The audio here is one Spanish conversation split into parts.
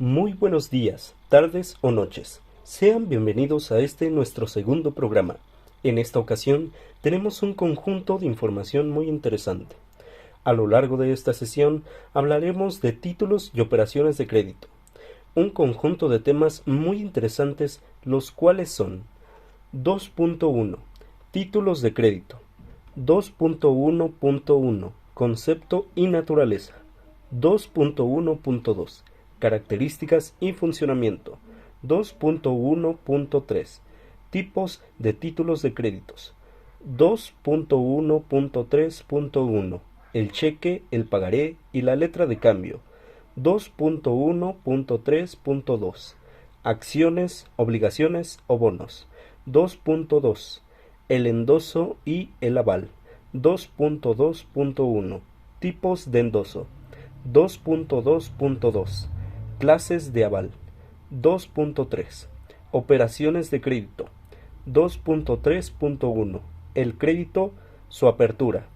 Muy buenos días, tardes o noches. Sean bienvenidos a nuestro segundo programa. En esta ocasión tenemos un conjunto de información muy interesante. A lo largo de esta sesión hablaremos de títulos y operaciones de crédito. Un conjunto de temas muy interesantes, los cuales son 2.1. Títulos de crédito. 2.1.1. Concepto y naturaleza. 2.1.2. Características y funcionamiento. 2.1.3. Tipos de títulos de créditos. 2.1.3.1. El cheque, el pagaré y la letra de cambio. 2.1.3.2. Acciones, obligaciones o bonos. 2.2. El endoso y el aval. 2.2.1. Tipos de endoso. 2.2.2. Clases de aval. 2.3. Operaciones de crédito. 2.3.1. El crédito, su apertura.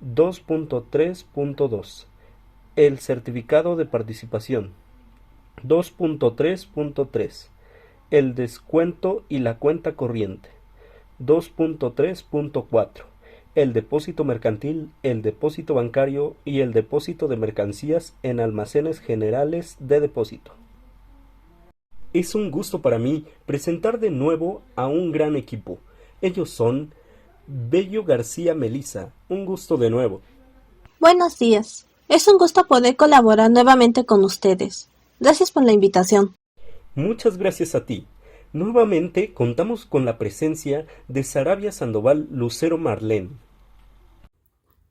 2.3.2. El certificado de participación. 2.3.3. El descuento y la cuenta corriente. 2.3.4. El depósito mercantil, el depósito bancario y el depósito de mercancías en almacenes generales de depósito. Es un gusto para mí presentar de nuevo a un gran equipo. Ellos son Bello García Melisa. Un gusto de nuevo. Buenos días. Es un gusto poder colaborar nuevamente con ustedes. Gracias por la invitación. Muchas gracias a ti. Nuevamente contamos con la presencia de Sarabia Sandoval Lucero Marlén.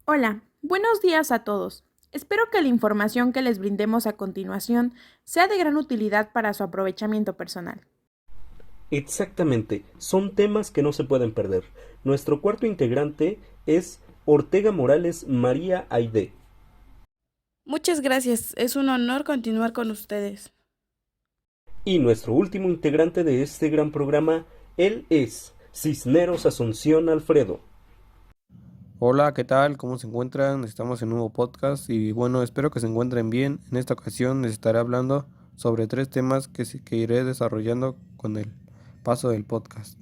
Hola, buenos días a todos. Espero que la información que les brindemos a continuación sea de gran utilidad para su aprovechamiento personal. Exactamente, son temas que no se pueden perder. Nuestro cuarto integrante es Ortega Morales María Aide. Muchas gracias, es un honor continuar con ustedes. Y nuestro último integrante de este gran programa, él es Cisneros Asunción Alfredo. Hola, ¿qué tal? ¿Cómo se encuentran? Estamos en un nuevo podcast y bueno, espero que se encuentren bien. En esta ocasión les estaré hablando sobre 3 temas que iré desarrollando con el paso del podcast.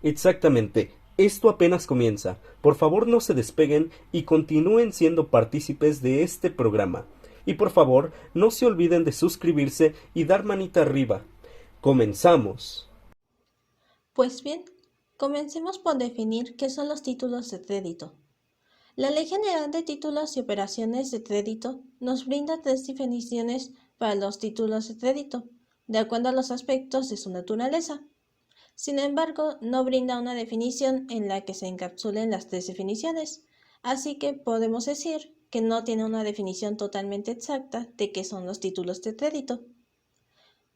Exactamente, esto apenas comienza. Por favor no se despeguen y continúen siendo partícipes de este programa. Y por favor no se olviden de suscribirse y dar manita arriba. ¡Comenzamos! Pues bien, comencemos por definir qué son los títulos de crédito. La Ley General de Títulos y Operaciones de Crédito nos brinda 3 definiciones para los títulos de crédito, de acuerdo a los aspectos de su naturaleza. Sin embargo, no brinda una definición en la que se encapsulen las 3 definiciones, así que podemos decir que no tiene una definición totalmente exacta de qué son los títulos de crédito.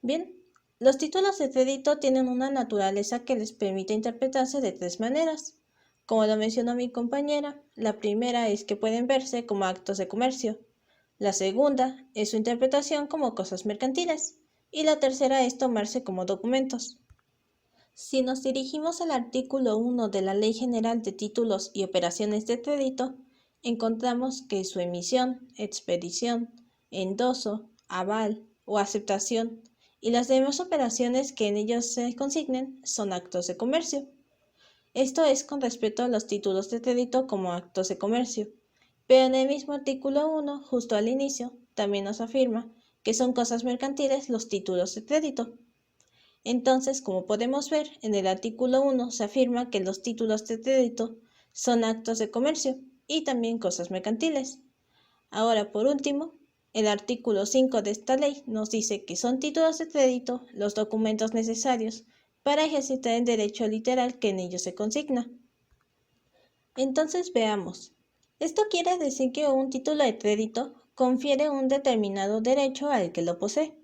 Bien, los títulos de crédito tienen una naturaleza que les permite interpretarse de 3 maneras. Como lo mencionó mi compañera, la primera es que pueden verse como actos de comercio, la segunda es su interpretación como cosas mercantiles y la tercera es tomarse como documentos. Si nos dirigimos al artículo 1 de la Ley General de Títulos y Operaciones de Crédito, encontramos que su emisión, expedición, endoso, aval o aceptación y las demás operaciones que en ellos se consignen son actos de comercio. Esto es con respecto a los títulos de crédito como actos de comercio, pero en el mismo artículo 1, justo al inicio, también nos afirma que son cosas mercantiles los títulos de crédito. Entonces, como podemos ver, en el artículo 1 se afirma que los títulos de crédito son actos de comercio y también cosas mercantiles. Ahora, por último, el artículo 5 de esta ley nos dice que son títulos de crédito los documentos necesarios para ejercitar el derecho literal que en ellos se consigna. Entonces veamos. Esto quiere decir que un título de crédito confiere un determinado derecho al que lo posee.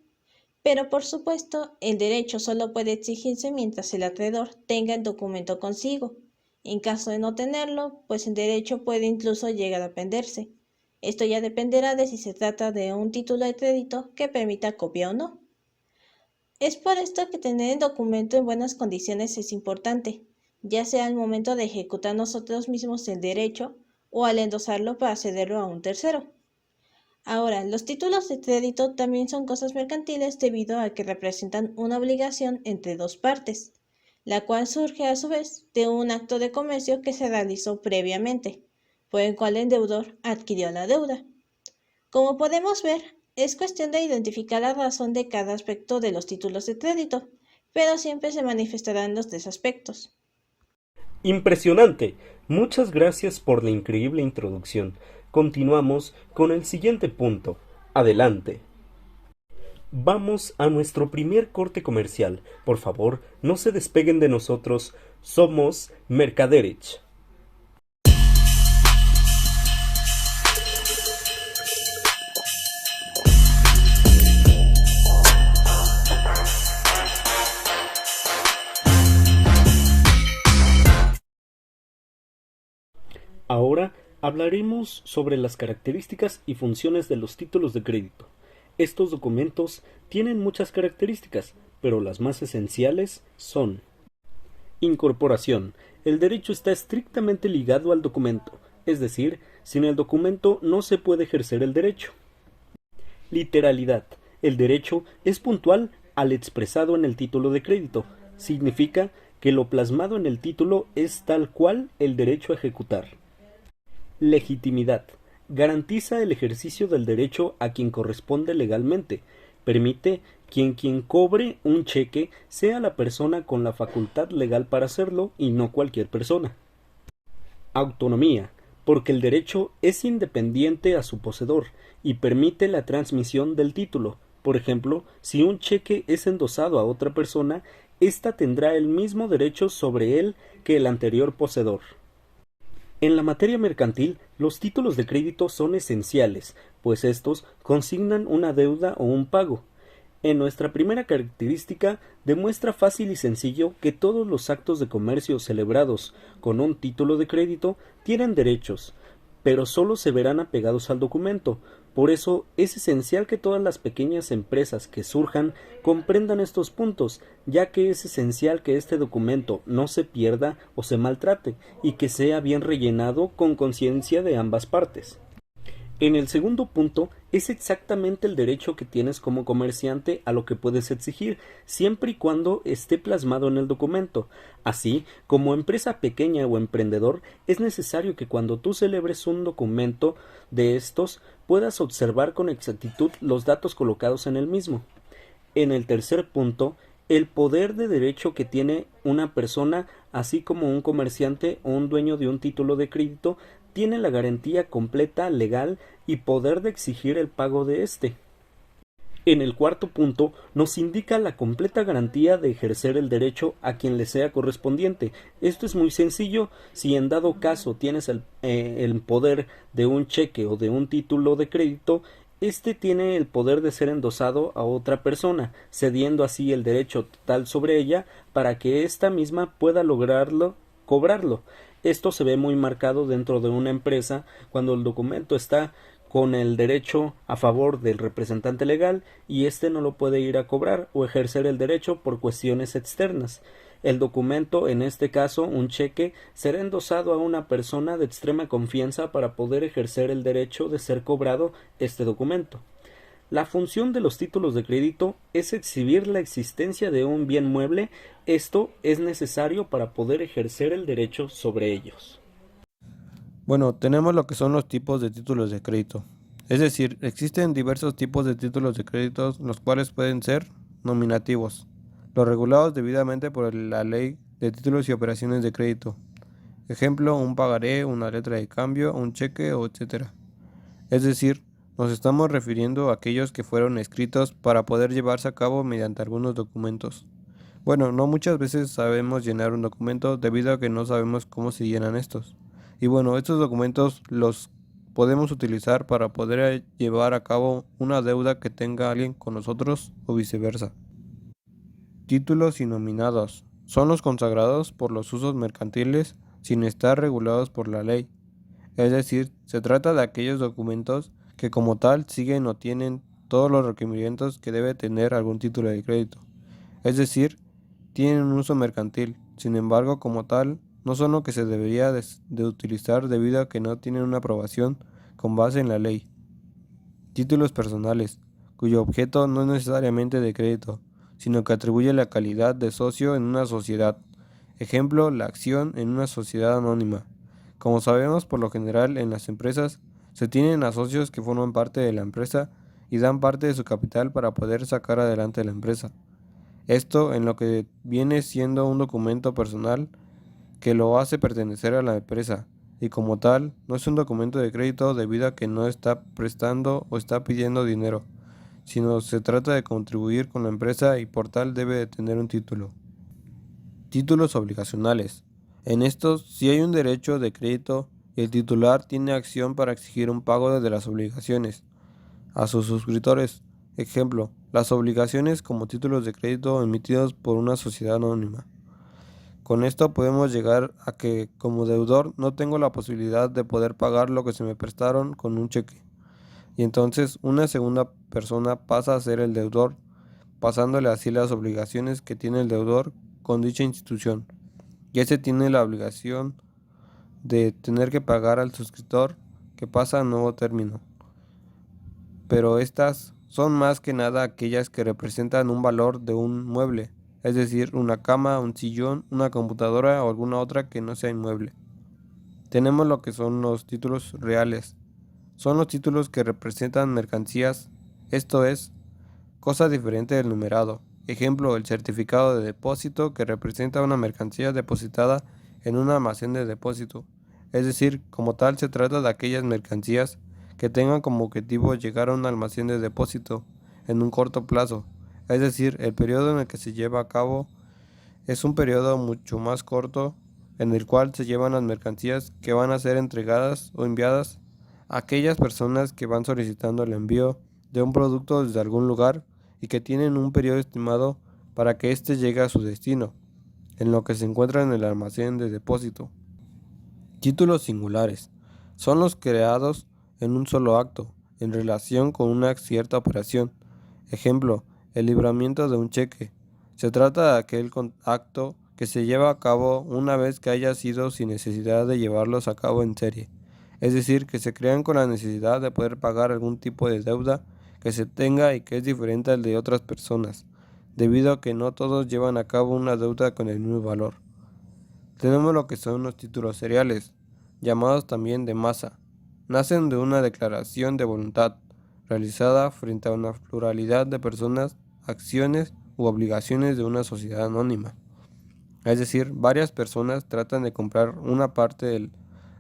Pero por supuesto, el derecho solo puede exigirse mientras el acreedor tenga el documento consigo. En caso de no tenerlo, pues el derecho puede incluso llegar a perderse. Esto ya dependerá de si se trata de un título de crédito que permita copia o no. Es por esto que tener el documento en buenas condiciones es importante, ya sea al momento de ejecutar nosotros mismos el derecho o al endosarlo para cederlo a un tercero. Ahora, los títulos de crédito también son cosas mercantiles debido a que representan una obligación entre dos partes, la cual surge a su vez de un acto de comercio que se realizó previamente, por el cual el deudor adquirió la deuda. Como podemos ver, es cuestión de identificar la razón de cada aspecto de los títulos de crédito, pero siempre se manifestarán los tres aspectos. Impresionante. Muchas gracias por la increíble introducción. Continuamos con el siguiente punto. Adelante. Vamos a nuestro primer corte comercial. Por favor, no se despeguen de nosotros. Somos Mercaderich. Ahora hablaremos sobre las características y funciones de los títulos de crédito. Estos documentos tienen muchas características, pero las más esenciales son: incorporación. El derecho está estrictamente ligado al documento, es decir, sin el documento no se puede ejercer el derecho. Literalidad. El derecho es puntual al expresado en el título de crédito. Significa que lo plasmado en el título es tal cual el derecho a ejecutar. Legitimidad. Garantiza el ejercicio del derecho a quien corresponde legalmente. Permite que quien cobre un cheque sea la persona con la facultad legal para hacerlo y no cualquier persona. Autonomía. Porque el derecho es independiente a su poseedor y permite la transmisión del título. Por ejemplo, si un cheque es endosado a otra persona, ésta tendrá el mismo derecho sobre él que el anterior poseedor. En la materia mercantil, los títulos de crédito son esenciales, pues estos consignan una deuda o un pago. En nuestra primera característica, demuestra fácil y sencillo que todos los actos de comercio celebrados con un título de crédito tienen derechos, pero solo se verán apegados al documento. Por eso es esencial que todas las pequeñas empresas que surjan comprendan estos puntos, ya que es esencial que este documento no se pierda o se maltrate y que sea bien rellenado con conciencia de ambas partes. En el segundo punto es exactamente el derecho que tienes como comerciante a lo que puedes exigir, siempre y cuando esté plasmado en el documento. Así, como empresa pequeña o emprendedor, es necesario que cuando tú celebres un documento de estos, puedas observar con exactitud los datos colocados en el mismo. En el tercer punto, el poder de derecho que tiene una persona, así como un comerciante o un dueño de un título de crédito, tiene la garantía completa, legal y poder de exigir el pago de éste. En el cuarto punto nos indica la completa garantía de ejercer el derecho a quien le sea correspondiente. Esto es muy sencillo. Si en dado caso tienes el poder de un cheque o de un título de crédito, este tiene el poder de ser endosado a otra persona, cediendo así el derecho total sobre ella para que ésta misma pueda lograrlo, cobrarlo. Esto se ve muy marcado dentro de una empresa cuando el documento está con el derecho a favor del representante legal y éste no lo puede ir a cobrar o ejercer el derecho por cuestiones externas. El documento, en este caso un cheque, será endosado a una persona de extrema confianza para poder ejercer el derecho de ser cobrado este documento. La función de los títulos de crédito es exhibir la existencia de un bien mueble. Esto es necesario para poder ejercer el derecho sobre ellos. Bueno, tenemos lo que son los tipos de títulos de crédito. Es decir, existen diversos tipos de títulos de crédito, los cuales pueden ser nominativos, los regulados debidamente por la Ley de Títulos y Operaciones de Crédito. Ejemplo, un pagaré, una letra de cambio, un cheque, etc. Es decir, nos estamos refiriendo a aquellos que fueron escritos para poder llevarse a cabo mediante algunos documentos. Bueno, no muchas veces sabemos llenar un documento debido a que no sabemos cómo se llenan estos. Y bueno, estos documentos los podemos utilizar para poder llevar a cabo una deuda que tenga alguien con nosotros o viceversa. Títulos nominados son los consagrados por los usos mercantiles sin estar regulados por la ley. Es decir, se trata de aquellos documentos que como tal siguen o tienen todos los requerimientos que debe tener algún título de crédito. Es decir, tienen un uso mercantil, sin embargo como tal no son lo que se debería de utilizar debido a que no tienen una aprobación con base en la ley. Títulos personales, cuyo objeto no es necesariamente de crédito, sino que atribuye la calidad de socio en una sociedad. Ejemplo, la acción en una sociedad anónima. Como sabemos, por lo general en las empresas se tienen a socios que forman parte de la empresa y dan parte de su capital para poder sacar adelante la empresa. Esto en lo que viene siendo un documento personal que lo hace pertenecer a la empresa y como tal no es un documento de crédito debido a que no está prestando o está pidiendo dinero, sino se trata de contribuir con la empresa y por tal debe de tener un título. Títulos obligacionales. En estos, si hay un derecho de crédito y el titular tiene acción para exigir un pago de las obligaciones a sus suscriptores. Ejemplo, las obligaciones como títulos de crédito emitidos por una sociedad anónima. Con esto podemos llegar a que como deudor no tengo la posibilidad de poder pagar lo que se me prestaron con un cheque. Y entonces una segunda persona pasa a ser el deudor, pasándole así las obligaciones que tiene el deudor con dicha institución. Y ese tiene la obligación de tener que pagar al suscriptor que pasa a nuevo término. Pero estas son más que nada aquellas que representan un valor de un mueble, es decir, una cama, un sillón, una computadora o alguna otra que no sea inmueble. Tenemos lo que son los títulos reales. Son los títulos que representan mercancías, esto es, cosa diferente del numerado. Ejemplo, el certificado de depósito que representa una mercancía depositada en un almacén de depósito. Es decir, como tal se trata de aquellas mercancías que tengan como objetivo llegar a un almacén de depósito en un corto plazo. Es decir, el periodo en el que se lleva a cabo es un periodo mucho más corto en el cual se llevan las mercancías que van a ser entregadas o enviadas a aquellas personas que van solicitando el envío de un producto desde algún lugar y que tienen un periodo estimado para que éste llegue a su destino, en lo que se encuentra en el almacén de depósito. Títulos singulares son los creados en un solo acto, en relación con una cierta operación. Ejemplo, el libramiento de un cheque. Se trata de aquel acto que se lleva a cabo una vez que haya sido sin necesidad de llevarlos a cabo en serie. Es decir, que se crean con la necesidad de poder pagar algún tipo de deuda que se tenga y que es diferente al de otras personas, debido a que no todos llevan a cabo una deuda con el mismo valor. Tenemos lo que son los títulos seriales, llamados también de masa. Nacen de una declaración de voluntad, realizada frente a una pluralidad de personas, acciones u obligaciones de una sociedad anónima. Es decir, varias personas tratan de comprar una parte de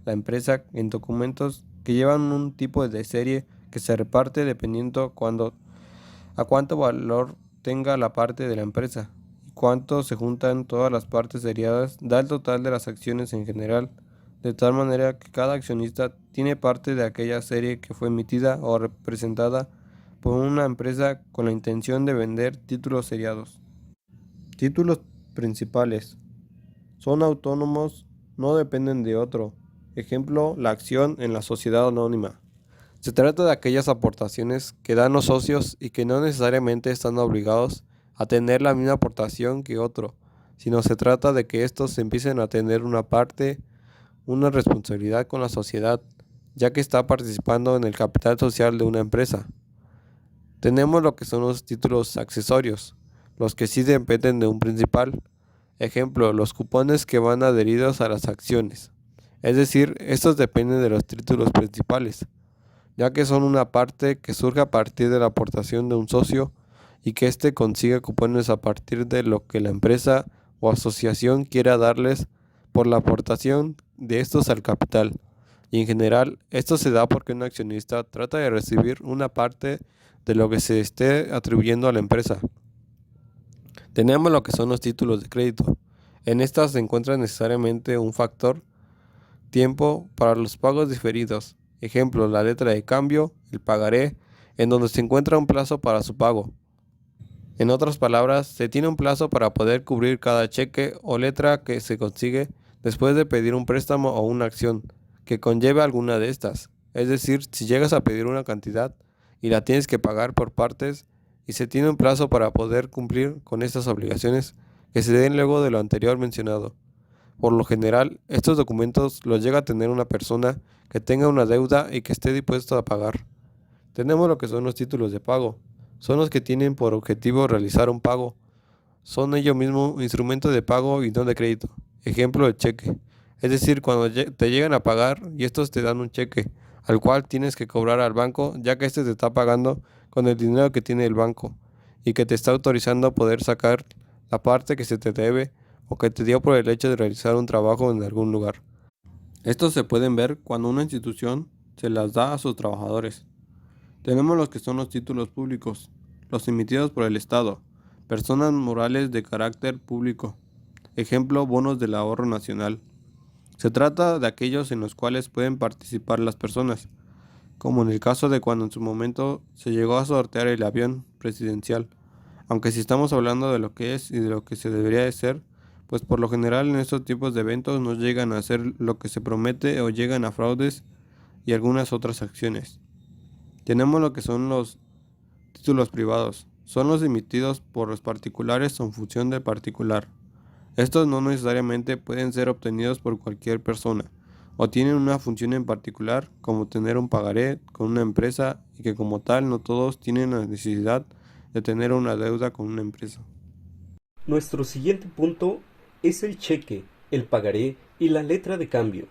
la empresa en documentos que llevan un tipo de serie que se reparte dependiendo a cuánto valor tenga la parte de la empresa y cuánto se juntan todas las partes seriadas da el total de las acciones en general, de tal manera que cada accionista tiene parte de aquella serie que fue emitida o representada por una empresa con la intención de vender títulos seriados. Títulos principales. Son autónomos, no dependen de otro. Ejemplo, la acción en la sociedad anónima. Se trata de aquellas aportaciones que dan los socios y que no necesariamente están obligados a tener la misma aportación que otro, sino se trata de que estos empiecen a tener una responsabilidad con la sociedad, ya que está participando en el capital social de una empresa. Tenemos lo que son los títulos accesorios, los que sí dependen de un principal. Ejemplo, los cupones que van adheridos a las acciones. Es decir, estos dependen de los títulos principales, ya que son una parte que surge a partir de la aportación de un socio y que éste consigue cupones a partir de lo que la empresa o asociación quiera darles por la aportación de estos al capital. Y en general, esto se da porque un accionista trata de recibir una parte de lo que se esté atribuyendo a la empresa. Tenemos lo que son los títulos de crédito. En estas se encuentra necesariamente un factor tiempo para los pagos diferidos. Ejemplo, la letra de cambio, el pagaré, en donde se encuentra un plazo para su pago. En otras palabras, se tiene un plazo para poder cubrir cada cheque o letra que se consigue después de pedir un préstamo o una acción que conlleve alguna de estas. Es decir, si llegas a pedir una cantidad y la tienes que pagar por partes y se tiene un plazo para poder cumplir con estas obligaciones que se den luego de lo anterior mencionado. Por lo general, estos documentos los llega a tener una persona que tenga una deuda y que esté dispuesto a pagar. Tenemos lo que son los títulos de pago. Son los que tienen por objetivo realizar un pago. Son ellos mismos instrumentos de pago y no de crédito. Ejemplo, el cheque. Es decir, cuando te llegan a pagar y estos te dan un cheque, al cual tienes que cobrar al banco, ya que este te está pagando con el dinero que tiene el banco y que te está autorizando a poder sacar la parte que se te debe o que te dio por el hecho de realizar un trabajo en algún lugar. Estos se pueden ver cuando una institución se las da a sus trabajadores. Tenemos los que son los títulos públicos, los emitidos por el Estado, personas morales de carácter público. Ejemplo, bonos del ahorro nacional. Se trata de aquellos en los cuales pueden participar las personas, como en el caso de cuando en su momento se llegó a sortear el avión presidencial. Aunque si estamos hablando de lo que es y de lo que se debería de ser, pues por lo general en estos tipos de eventos no llegan a ser lo que se promete o llegan a fraudes y algunas otras acciones. Tenemos lo que son los títulos privados. Son los emitidos por los particulares o en función del particular. Estos no necesariamente pueden ser obtenidos por cualquier persona o tienen una función en particular, como tener un pagaré con una empresa y que como tal no todos tienen la necesidad de tener una deuda con una empresa. Nuestro siguiente punto es el cheque, el pagaré y la letra de cambio.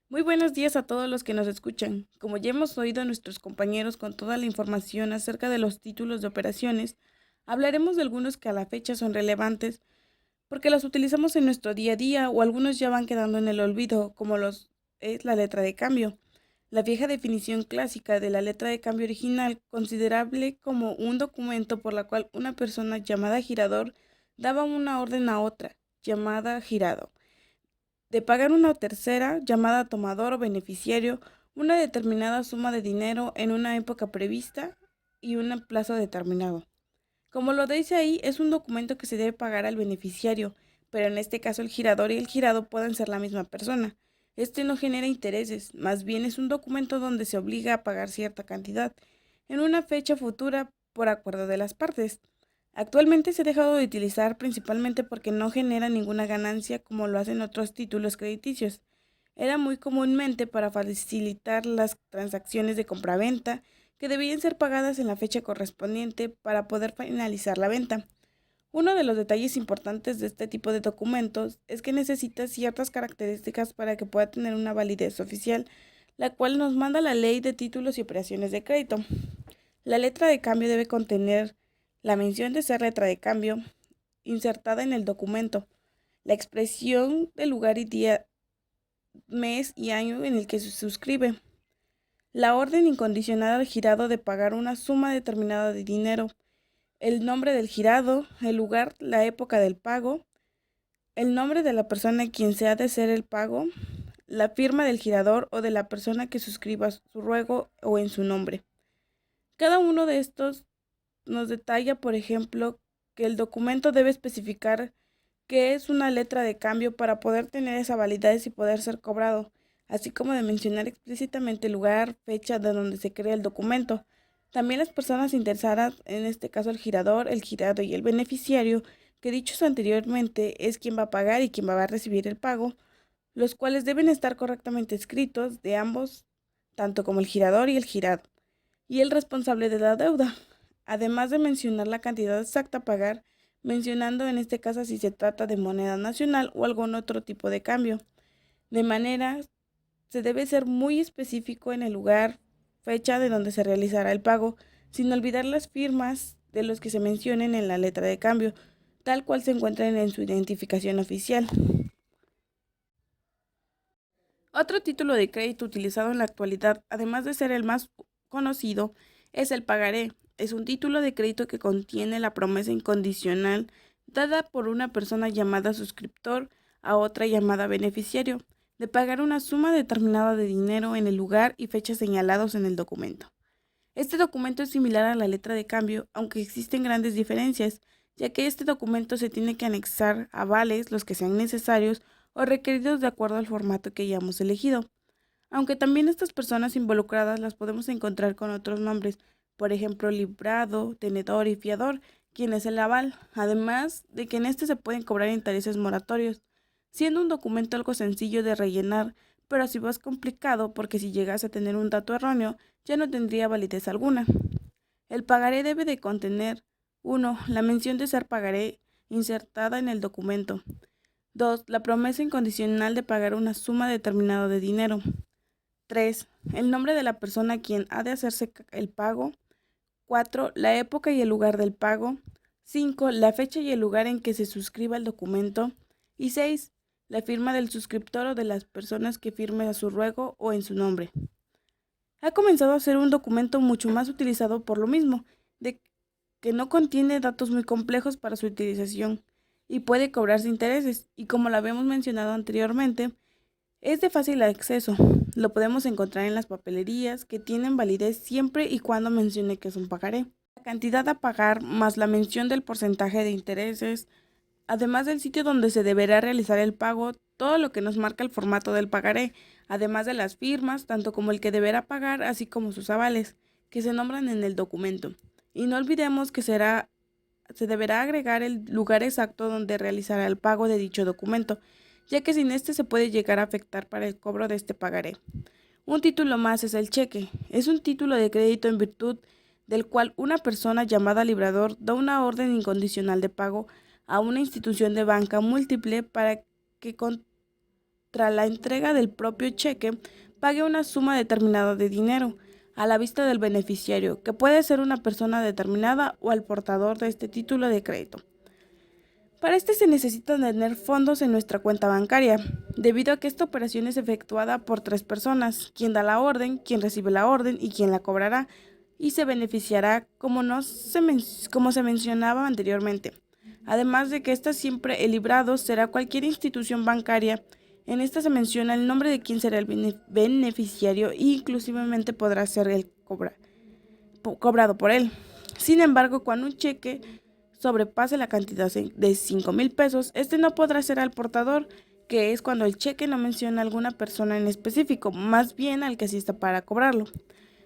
Muy buenos días a todos los que nos escuchan. Como ya hemos oído a nuestros compañeros con toda la información acerca de los títulos de operaciones, hablaremos de algunos que a la fecha son relevantes porque los utilizamos en nuestro día a día o algunos ya van quedando en el olvido, como los es la letra de cambio. La vieja definición clásica de la letra de cambio original, considerable como un documento por la cual una persona llamada girador daba una orden a otra, llamada girado, de pagar una tercera, llamada tomador o beneficiario, una determinada suma de dinero en una época prevista y un plazo determinado. Como lo dice ahí, es un documento que se debe pagar al beneficiario, pero en este caso el girador y el girado pueden ser la misma persona. Este no genera intereses, más bien es un documento donde se obliga a pagar cierta cantidad en una fecha futura por acuerdo de las partes. Actualmente se ha dejado de utilizar principalmente porque no genera ninguna ganancia como lo hacen otros títulos crediticios. Era muy comúnmente para facilitar las transacciones de compraventa que debían ser pagadas en la fecha correspondiente para poder finalizar la venta. Uno de los detalles importantes de este tipo de documentos es que necesita ciertas características para que pueda tener una validez oficial, la cual nos manda la Ley de Títulos y Operaciones de Crédito. La letra de cambio debe contener la mención de ser letra de cambio insertada en el documento, la expresión del lugar y día, mes y año en el que se suscribe, la orden incondicional al girado de pagar una suma determinada de dinero, el nombre del girado, el lugar, la época del pago, el nombre de la persona a quien se ha de hacer el pago, la firma del girador o de la persona que suscriba su ruego o en su nombre. Cada uno de estos nos detalla, por ejemplo, que el documento debe especificar qué es una letra de cambio para poder tener esa validez y poder ser cobrado, así como de mencionar explícitamente el lugar, fecha de donde se crea el documento. También las personas interesadas, en este caso el girador, el girado y el beneficiario, que dichos anteriormente es quien va a pagar y quien va a recibir el pago, los cuales deben estar correctamente escritos de ambos, tanto como el girador y el girado, y el responsable de la deuda, además de mencionar la cantidad exacta a pagar, mencionando en este caso si se trata de moneda nacional o algún otro tipo de cambio. De manera, se debe ser muy específico en el lugar, fecha de donde se realizará el pago, sin olvidar las firmas de los que se mencionen en la letra de cambio, tal cual se encuentran en su identificación oficial. Otro título de crédito utilizado en la actualidad, además de ser el más conocido, es el pagaré. Es un título de crédito que contiene la promesa incondicional dada por una persona llamada suscriptor a otra llamada beneficiario de pagar una suma determinada de dinero en el lugar y fecha señalados en el documento. Este documento es similar a la letra de cambio, aunque existen grandes diferencias, ya que este documento se tiene que anexar avales, los que sean necesarios o requeridos de acuerdo al formato que hayamos elegido. Aunque también estas personas involucradas las podemos encontrar con otros nombres, por ejemplo, librado, tenedor y fiador, quien es el aval, además de que en este se pueden cobrar intereses moratorios, siendo un documento algo sencillo de rellenar, pero así más complicado porque si llegas a tener un dato erróneo, ya no tendría validez alguna. El pagaré debe de contener 1. La mención de ser pagaré insertada en el documento. 2. La promesa incondicional de pagar una suma determinada de dinero. 3. El nombre de la persona a quien ha de hacerse el pago. 4. La época y el lugar del pago. 5. La fecha y el lugar en que se suscriba el documento. Y 6. La firma del suscriptor o de las personas que firmen a su ruego o en su nombre. Ha comenzado a ser un documento mucho más utilizado por lo mismo, de que no contiene datos muy complejos para su utilización y puede cobrarse intereses, y como lo habíamos mencionado anteriormente, es de fácil acceso. Lo podemos encontrar en las papelerías que tienen validez siempre y cuando mencione que es un pagaré. La cantidad a pagar más la mención del porcentaje de intereses, además del sitio donde se deberá realizar el pago, todo lo que nos marca el formato del pagaré, además de las firmas, tanto como el que deberá pagar, así como sus avales, que se nombran en el documento. Y no olvidemos que se deberá agregar el lugar exacto donde realizará el pago de dicho documento, ya que sin este se puede llegar a afectar para el cobro de este pagaré. Un título más es el cheque. Es un título de crédito en virtud del cual una persona llamada librador da una orden incondicional de pago a una institución de banca múltiple para que contra la entrega del propio cheque pague una suma determinada de dinero a la vista del beneficiario, que puede ser una persona determinada o al portador de este título de crédito. Para este se necesita tener fondos en nuestra cuenta bancaria, debido a que esta operación es efectuada por 3 personas, quien da la orden, quien recibe la orden y quien la cobrará, y se beneficiará como se mencionaba anteriormente. Además de que siempre el librado será cualquier institución bancaria. En esta se menciona el nombre de quien será el beneficiario e inclusivamente podrá ser el cobrado por él. Sin embargo, cuando un cheque sobrepase la cantidad de 5,000 pesos, este no podrá ser al portador, que es cuando el cheque no menciona a alguna persona en específico, más bien al que asista para cobrarlo.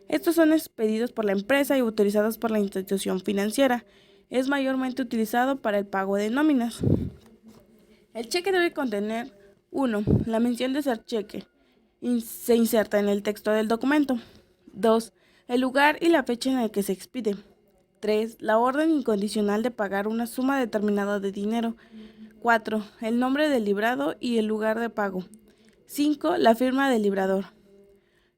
Estos son expedidos por la empresa y autorizados por la institución financiera. Es mayormente utilizado para el pago de nóminas. El cheque debe contener 1. La mención de ser cheque. Se inserta en el texto del documento. 2. El lugar y la fecha en el que se expide. 3. La orden incondicional de pagar una suma determinada de dinero. 4. El nombre del librado y el lugar de pago. 5. La firma del librador.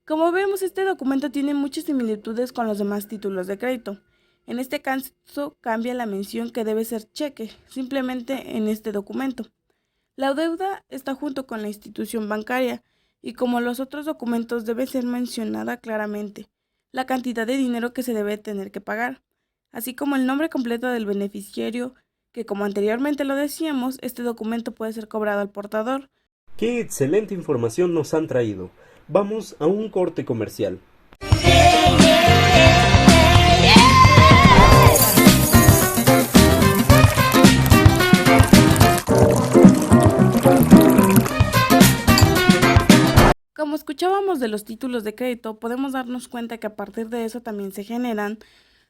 Como vemos, este documento tiene muchas similitudes con los demás títulos de crédito. En este caso cambia la mención que debe ser cheque, simplemente en este documento. La deuda está junto con la institución bancaria y como los otros documentos debe ser mencionada claramente la cantidad de dinero que se debe tener que pagar, así como el nombre completo del beneficiario, que como anteriormente lo decíamos, este documento puede ser cobrado al portador. ¡Qué excelente información nos han traído! Vamos a un corte comercial. Como escuchábamos de los títulos de crédito, podemos darnos cuenta que a partir de eso también se generan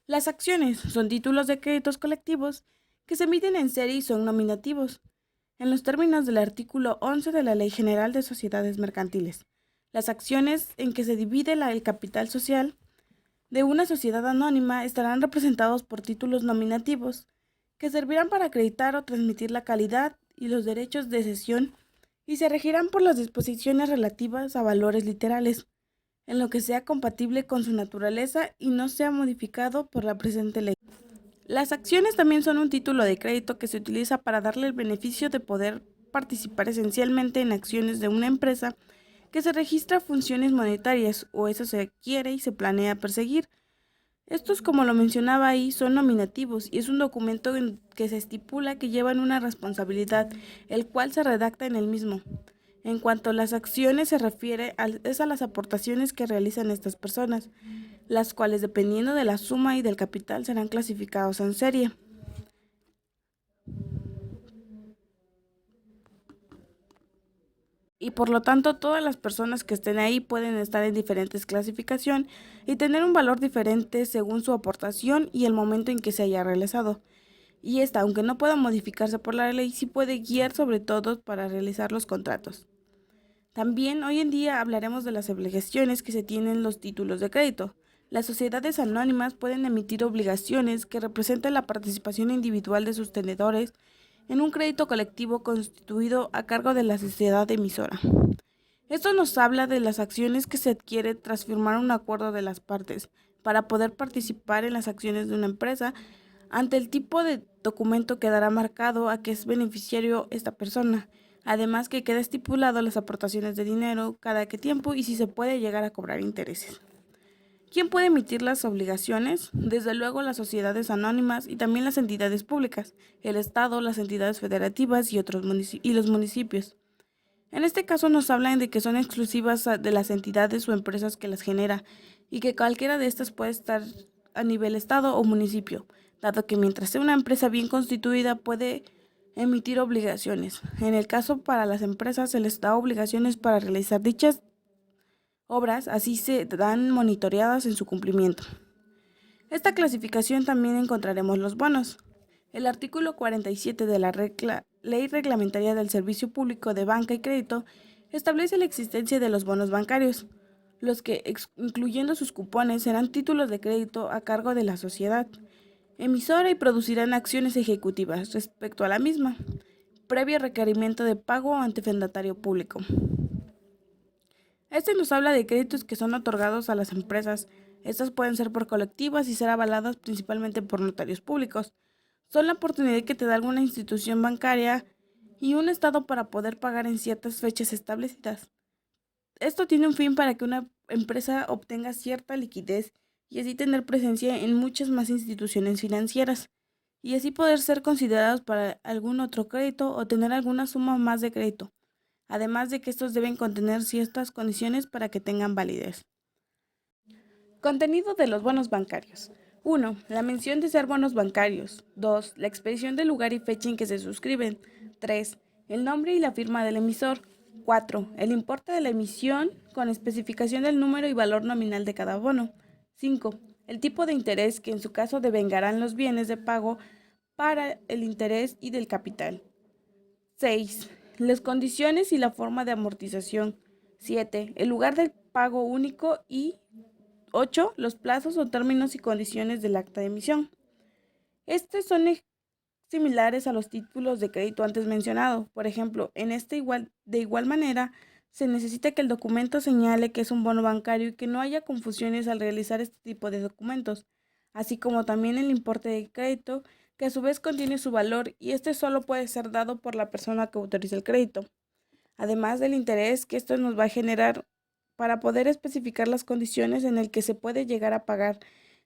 las acciones. Son títulos de créditos colectivos que se emiten en serie y son nominativos, en los términos del artículo 11 de la Ley General de Sociedades Mercantiles. Las acciones en que se divide el capital social de una sociedad anónima estarán representados por títulos nominativos, que servirán para acreditar o transmitir la calidad y los derechos de cesión y se regirán por las disposiciones relativas a valores literales, en lo que sea compatible con su naturaleza y no sea modificado por la presente ley. Las acciones también son un título de crédito que se utiliza para darle el beneficio de poder participar esencialmente en acciones de una empresa que se registra funciones monetarias, o eso se quiere y se planea perseguir. Estos, como lo mencionaba ahí, son nominativos y es un documento en que se estipula que llevan una responsabilidad, el cual se redacta en el mismo. En cuanto a las acciones se refiere es a las aportaciones que realizan estas personas, las cuales dependiendo de la suma y del capital serán clasificados en serie. Y por lo tanto todas las personas que estén ahí pueden estar en diferentes clasificación y tener un valor diferente según su aportación y el momento en que se haya realizado. Y esta, aunque no pueda modificarse por la ley, sí puede guiar sobre todo para realizar los contratos. También hoy en día hablaremos de las obligaciones que se tienen los títulos de crédito. Las sociedades anónimas pueden emitir obligaciones que representan la participación individual de sus tenedores en un crédito colectivo constituido a cargo de la sociedad emisora. Esto nos habla de las acciones que se adquiere tras firmar un acuerdo de las partes para poder participar en las acciones de una empresa. Ante el tipo de documento quedará marcado a que es beneficiario esta persona, además que queda estipulado las aportaciones de dinero, cada qué tiempo y si se puede llegar a cobrar intereses. ¿Quién puede emitir las obligaciones? Desde luego las sociedades anónimas y también las entidades públicas, el Estado, las entidades federativas y los municipios. En este caso nos hablan de que son exclusivas de las entidades o empresas que las genera y que cualquiera de estas puede estar a nivel Estado o municipio, dado que mientras sea una empresa bien constituida puede emitir obligaciones. En el caso para las empresas se les da obligaciones para realizar dichas obras, así se dan monitoreadas en su cumplimiento. Esta clasificación también encontraremos los bonos. El artículo 47 de la Ley Reglamentaria del Servicio Público de Banca y Crédito establece la existencia de los bonos bancarios, los que, incluyendo sus cupones, serán títulos de crédito a cargo de la sociedad emisora y producirán acciones ejecutivas respecto a la misma, previo requerimiento de pago ante fedatario público. Este nos habla de créditos que son otorgados a las empresas. Estas pueden ser por colectivas y ser avaladas principalmente por notarios públicos. Son la oportunidad que te da alguna institución bancaria y un estado para poder pagar en ciertas fechas establecidas. Esto tiene un fin para que una empresa obtenga cierta liquidez y así tener presencia en muchas más instituciones financieras y así poder ser considerados para algún otro crédito o tener alguna suma más de crédito. Además de que estos deben contener ciertas condiciones para que tengan validez. Contenido de los bonos bancarios. 1. La mención de ser bonos bancarios. 2. La expedición del lugar y fecha en que se suscriben. 3. El nombre y la firma del emisor. 4. El importe de la emisión con especificación del número y valor nominal de cada bono. 5. El tipo de interés que en su caso devengarán los bienes de pago para el interés y del capital. 6. Las condiciones y la forma de amortización. 7. El lugar del pago único y 8. Los plazos o términos y condiciones del acta de emisión. Estos son similares a los títulos de crédito antes mencionados. Por ejemplo, de igual manera, se necesita que el documento señale que es un bono bancario y que no haya confusiones al realizar este tipo de documentos, así como también el importe de crédito, que a su vez contiene su valor y este solo puede ser dado por la persona que autoriza el crédito, además del interés que esto nos va a generar para poder especificar las condiciones en el que se puede llegar a pagar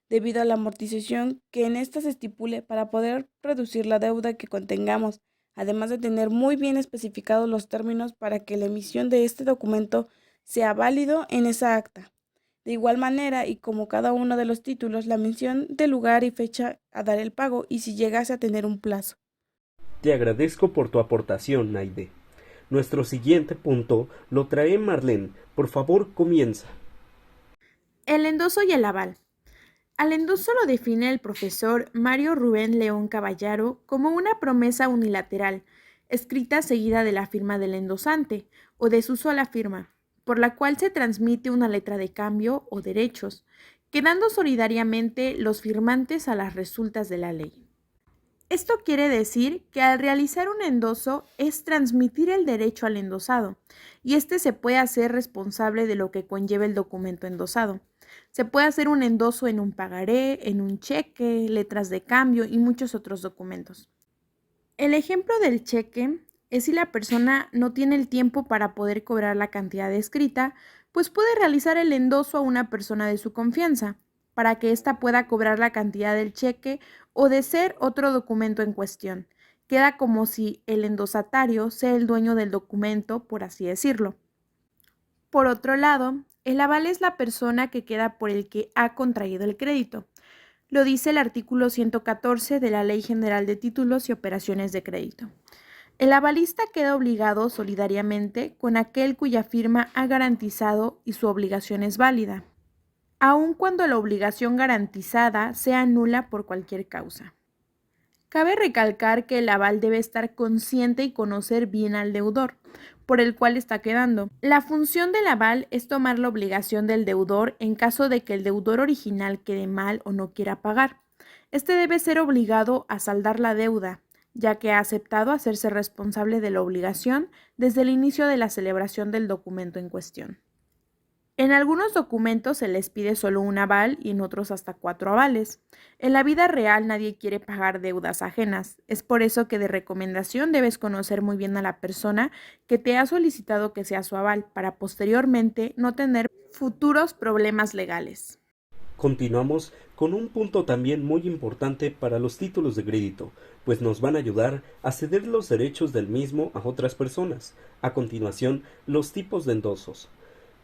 debido a la amortización que en esta se estipule para poder reducir la deuda que contengamos, además de tener muy bien especificados los términos para que la emisión de este documento sea válido en esa acta. De igual manera, y como cada uno de los títulos, la mención de lugar y fecha a dar el pago y si llegase a tener un plazo. Te agradezco por tu aportación, Naide. Nuestro siguiente punto lo trae Marlene. Por favor, comienza. El endoso y el aval. Al endoso lo define el profesor Mario Rubén León Caballaro como una promesa unilateral, escrita seguida de la firma del endosante o de su sola firma, por la cual se transmite una letra de cambio o derechos, quedando solidariamente los firmantes a las resultas de la ley. Esto quiere decir que al realizar un endoso es transmitir el derecho al endosado, y éste se puede hacer responsable de lo que conlleva el documento endosado. Se puede hacer un endoso en un pagaré, en un cheque, letras de cambio y muchos otros documentos. El ejemplo del cheque es si la persona no tiene el tiempo para poder cobrar la cantidad escrita, pues puede realizar el endoso a una persona de su confianza, para que ésta pueda cobrar la cantidad del cheque o de ser otro documento en cuestión. Queda como si el endosatario sea el dueño del documento, por así decirlo. Por otro lado, el aval es la persona que queda por el que ha contraído el crédito. Lo dice el artículo 114 de la Ley General de Títulos y Operaciones de Crédito. El avalista queda obligado solidariamente con aquel cuya firma ha garantizado y su obligación es válida, aun cuando la obligación garantizada sea nula por cualquier causa. Cabe recalcar que el aval debe estar consciente y conocer bien al deudor, por el cual está quedando. La función del aval es tomar la obligación del deudor en caso de que el deudor original quede mal o no quiera pagar. Este debe ser obligado a saldar la deuda, ya que ha aceptado hacerse responsable de la obligación desde el inicio de la celebración del documento en cuestión. En algunos documentos se les pide solo un aval y en otros hasta 4 avales. En la vida real nadie quiere pagar deudas ajenas. Es por eso que de recomendación debes conocer muy bien a la persona que te ha solicitado que sea su aval para posteriormente no tener futuros problemas legales. Continuamos con un punto también muy importante para los títulos de crédito, pues nos van a ayudar a ceder los derechos del mismo a otras personas. A continuación, los tipos de endosos.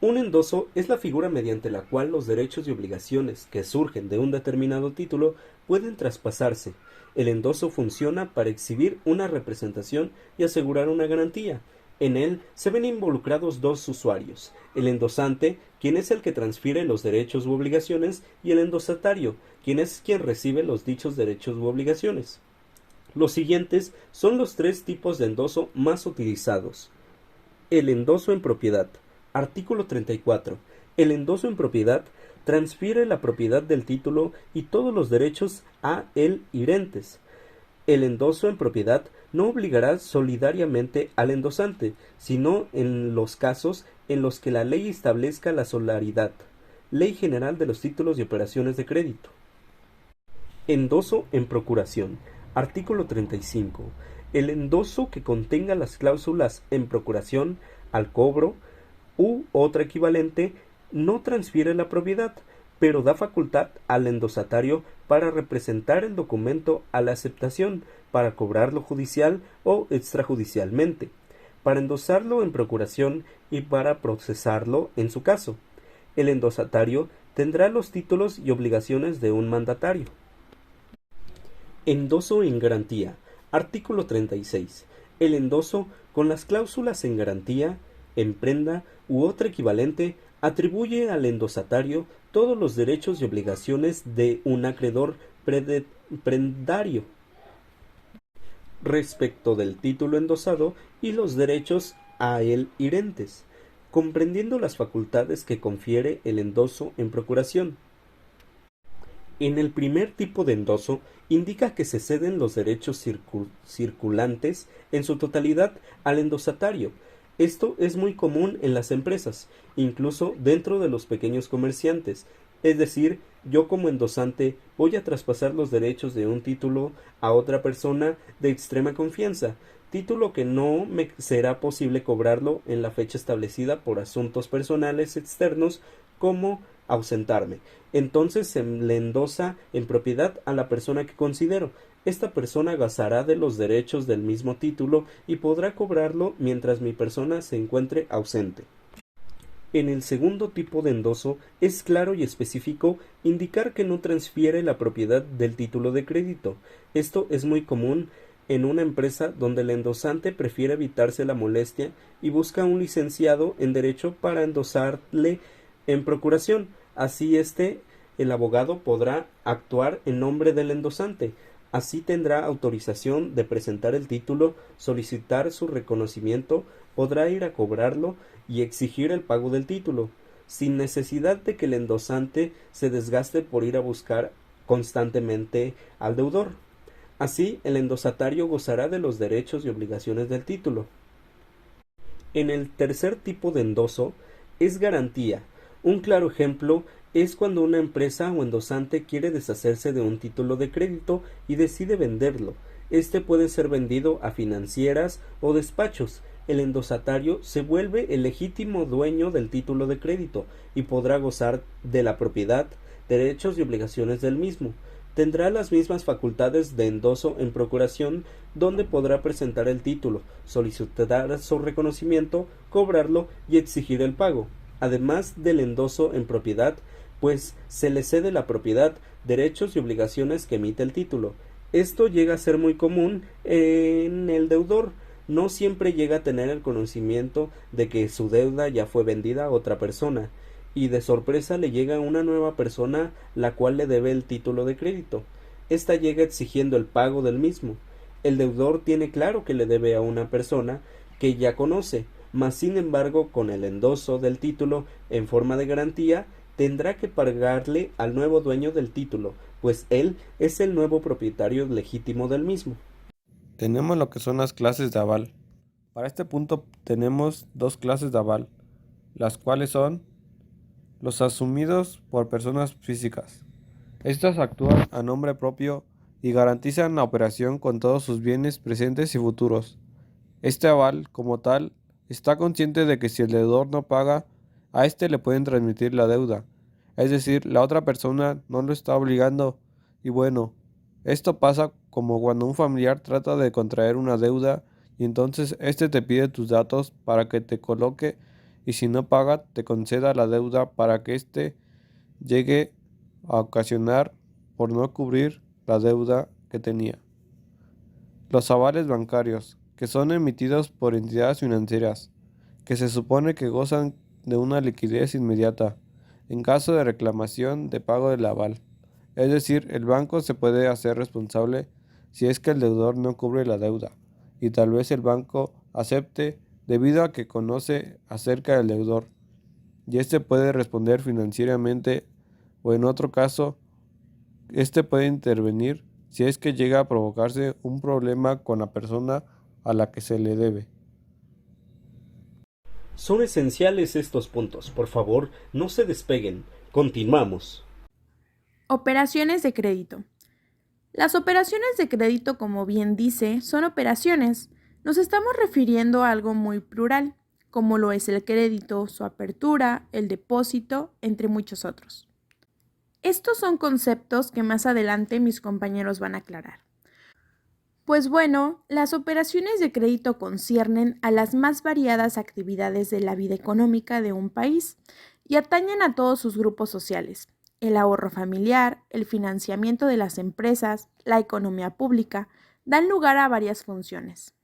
Un endoso es la figura mediante la cual los derechos y obligaciones que surgen de un determinado título pueden traspasarse. El endoso funciona para exhibir una representación y asegurar una garantía. En él se ven involucrados dos usuarios, el endosante, quien es el que transfiere los derechos u obligaciones, y el endosatario, quien es quien recibe los dichos derechos u obligaciones. Los siguientes son los 3 tipos de endoso más utilizados. El endoso en propiedad. Artículo 34. El endoso en propiedad transfiere la propiedad del título y todos los derechos a él irentes. El endoso en propiedad no obligará solidariamente al endosante, sino en los casos en los que la ley establezca la solidaridad. Ley General de los Títulos y Operaciones de Crédito. Endoso en procuración. Artículo 35. El endoso que contenga las cláusulas en procuración al cobro u otra equivalente no transfiere la propiedad, pero da facultad al endosatario para representar el documento a la aceptación, para cobrarlo judicial o extrajudicialmente, para endosarlo en procuración y para procesarlo en su caso. El endosatario tendrá los títulos y obligaciones de un mandatario. Endoso en garantía. Artículo 36. El endoso con las cláusulas en garantía, en prenda u otra equivalente atribuye al endosatario todos los derechos y obligaciones de un acreedor prendario respecto del título endosado y los derechos a él irentes, comprendiendo las facultades que confiere el endoso en procuración. En el primer tipo de endoso indica que se ceden los derechos circulantes en su totalidad al endosatario. Esto es muy común en las empresas, incluso dentro de los pequeños comerciantes. Es decir, yo como endosante voy a traspasar los derechos de un título a otra persona de extrema confianza, título que no me será posible cobrarlo en la fecha establecida por asuntos personales externos como ausentarme. Entonces se le endosa en propiedad a la persona que considero. Esta persona gozará de los derechos del mismo título y podrá cobrarlo mientras mi persona se encuentre ausente. En el segundo tipo de endoso es claro y específico indicar que no transfiere la propiedad del título de crédito. Esto es muy común en una empresa donde el endosante prefiere evitarse la molestia y busca un licenciado en derecho para endosarle en procuración. Así el abogado podrá actuar en nombre del endosante. Así tendrá autorización de presentar el título, solicitar su reconocimiento, podrá ir a cobrarlo y exigir el pago del título, sin necesidad de que el endosante se desgaste por ir a buscar constantemente al deudor. Así, el endosatario gozará de los derechos y obligaciones del título. En el tercer tipo de endoso es garantía. Un claro ejemplo es cuando una empresa o endosante quiere deshacerse de un título de crédito y decide venderlo. Este puede ser vendido a financieras o despachos. El endosatario se vuelve el legítimo dueño del título de crédito y podrá gozar de la propiedad, derechos y obligaciones del mismo. Tendrá las mismas facultades de endoso en procuración, donde podrá presentar el título, solicitar su reconocimiento, cobrarlo y exigir el pago. Además del endoso en propiedad, pues se le cede la propiedad, derechos y obligaciones que emite el título. Esto llega a ser muy común en el deudor. No siempre llega a tener el conocimiento de que su deuda ya fue vendida a otra persona, y de sorpresa le llega una nueva persona la cual le debe el título de crédito. Esta llega exigiendo el pago del mismo. El deudor tiene claro que le debe a una persona que ya conoce, mas sin embargo con el endoso del título en forma de garantía tendrá que pagarle al nuevo dueño del título, pues él es el nuevo propietario legítimo del mismo. Tenemos lo que son las clases de aval. Para este punto tenemos dos clases de aval, las cuales son los asumidos por personas físicas. Estos actúan a nombre propio y garantizan la operación con todos sus bienes presentes y futuros. Este aval, como tal, está consciente de que si el deudor no paga, a éste le pueden transmitir la deuda. Es decir, la otra persona no lo está obligando. Y bueno, esto pasa como cuando un familiar trata de contraer una deuda y entonces éste te pide tus datos para que te coloque y si no paga te conceda la deuda para que éste llegue a ocasionar por no cubrir la deuda que tenía. Los avales bancarios, que son emitidos por entidades financieras, que se supone que gozan de una liquidez inmediata en caso de reclamación de pago del aval. Es decir, el banco se puede hacer responsable si es que el deudor no cubre la deuda, y tal vez el banco acepte debido a que conoce acerca del deudor, y éste puede responder financieramente o en otro caso, éste puede intervenir si es que llega a provocarse un problema con la persona a la que se le debe. Son esenciales estos puntos. Por favor, no se despeguen. Continuamos. Operaciones de crédito. Las operaciones de crédito, como bien dice, son operaciones. Nos estamos refiriendo a algo muy plural, como lo es el crédito, su apertura, el depósito, entre muchos otros. Estos son conceptos que más adelante mis compañeros van a aclarar. Pues bueno, las operaciones de crédito conciernen a las más variadas actividades de la vida económica de un país y atañen a todos sus grupos sociales: el ahorro familiar, el financiamiento de las empresas, la economía pública, dan lugar a varias funciones.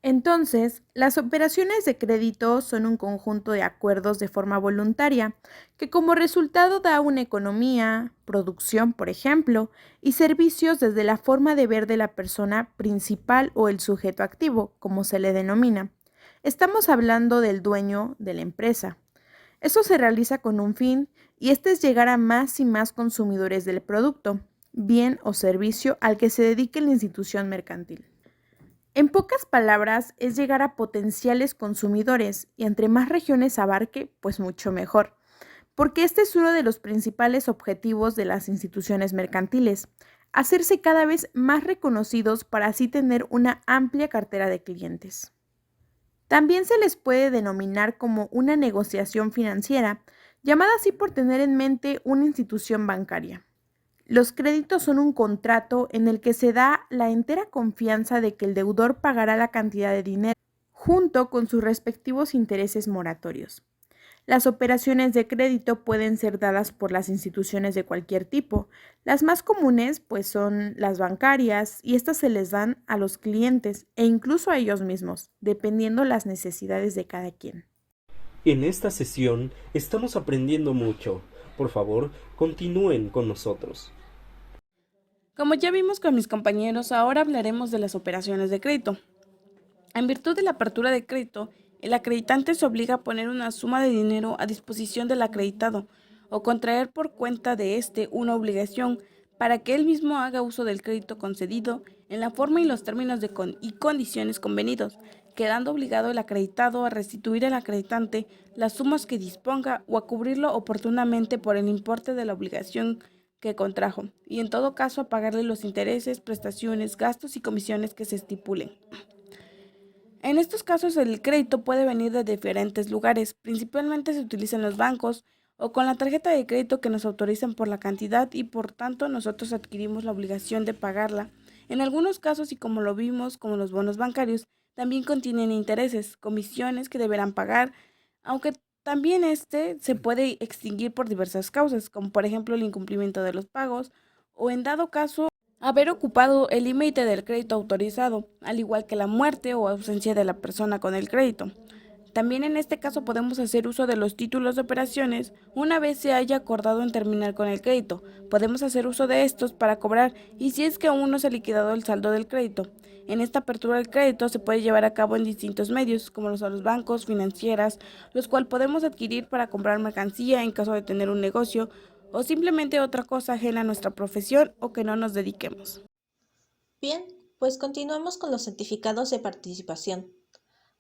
Entonces, las operaciones de crédito son un conjunto de acuerdos de forma voluntaria que como resultado da una economía, producción, por ejemplo, y servicios desde la forma de ver de la persona principal o el sujeto activo, como se le denomina. Estamos hablando del dueño de la empresa. Eso se realiza con un fin y este es llegar a más y más consumidores del producto, bien o servicio al que se dedique la institución mercantil. En pocas palabras, es llegar a potenciales consumidores y entre más regiones abarque, pues mucho mejor, porque este es uno de los principales objetivos de las instituciones mercantiles, hacerse cada vez más reconocidos para así tener una amplia cartera de clientes. También se les puede denominar como una negociación financiera, llamada así por tener en mente una institución bancaria. Los créditos son un contrato en el que se da la entera confianza de que el deudor pagará la cantidad de dinero, junto con sus respectivos intereses moratorios. Las operaciones de crédito pueden ser dadas por las instituciones de cualquier tipo. Las más comunes, pues, son las bancarias y estas se les dan a los clientes e incluso a ellos mismos, dependiendo las necesidades de cada quien. En esta sesión estamos aprendiendo mucho. Por favor, continúen con nosotros. Como ya vimos con mis compañeros, ahora hablaremos de las operaciones de crédito. En virtud de la apertura de crédito, el acreditante se obliga a poner una suma de dinero a disposición del acreditado o contraer por cuenta de éste una obligación para que él mismo haga uso del crédito concedido en la forma y los términos y condiciones convenidos, quedando obligado el acreditado a restituir al acreditante las sumas que disponga o a cubrirlo oportunamente por el importe de la obligación que contrajo, y en todo caso a pagarle los intereses, prestaciones, gastos y comisiones que se estipulen. En estos casos el crédito puede venir de diferentes lugares, principalmente se utiliza en los bancos o con la tarjeta de crédito que nos autorizan por la cantidad y por tanto nosotros adquirimos la obligación de pagarla. En algunos casos, y como lo vimos, como los bonos bancarios, también contienen intereses, comisiones que deberán pagar, aunque también se puede extinguir por diversas causas, como por ejemplo el incumplimiento de los pagos o en dado caso haber ocupado el límite del crédito autorizado, al igual que la muerte o ausencia de la persona con el crédito. También en este caso podemos hacer uso de los títulos de operaciones una vez se haya acordado en terminar con el crédito. Podemos hacer uso de estos para cobrar y si es que aún no se ha liquidado el saldo del crédito. En esta apertura del crédito se puede llevar a cabo en distintos medios, como los bancos, financieras, los cuales podemos adquirir para comprar mercancía en caso de tener un negocio o simplemente otra cosa ajena a nuestra profesión o que no nos dediquemos. Bien, pues continuamos con los certificados de participación.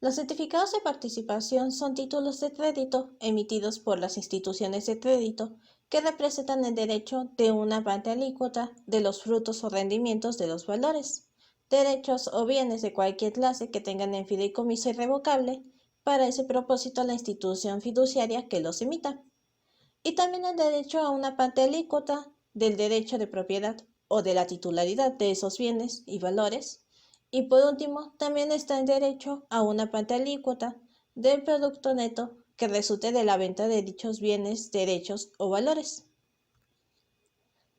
Los certificados de participación son títulos de crédito emitidos por las instituciones de crédito que representan el derecho de una parte alícuota de los frutos o rendimientos de los valores, derechos o bienes de cualquier clase que tengan en fideicomiso irrevocable para ese propósito la institución fiduciaria que los emita, y también el derecho a una parte alícuota del derecho de propiedad o de la titularidad de esos bienes y valores. Y por último, también está el derecho a una parte alícuota del producto neto que resulte de la venta de dichos bienes, derechos o valores.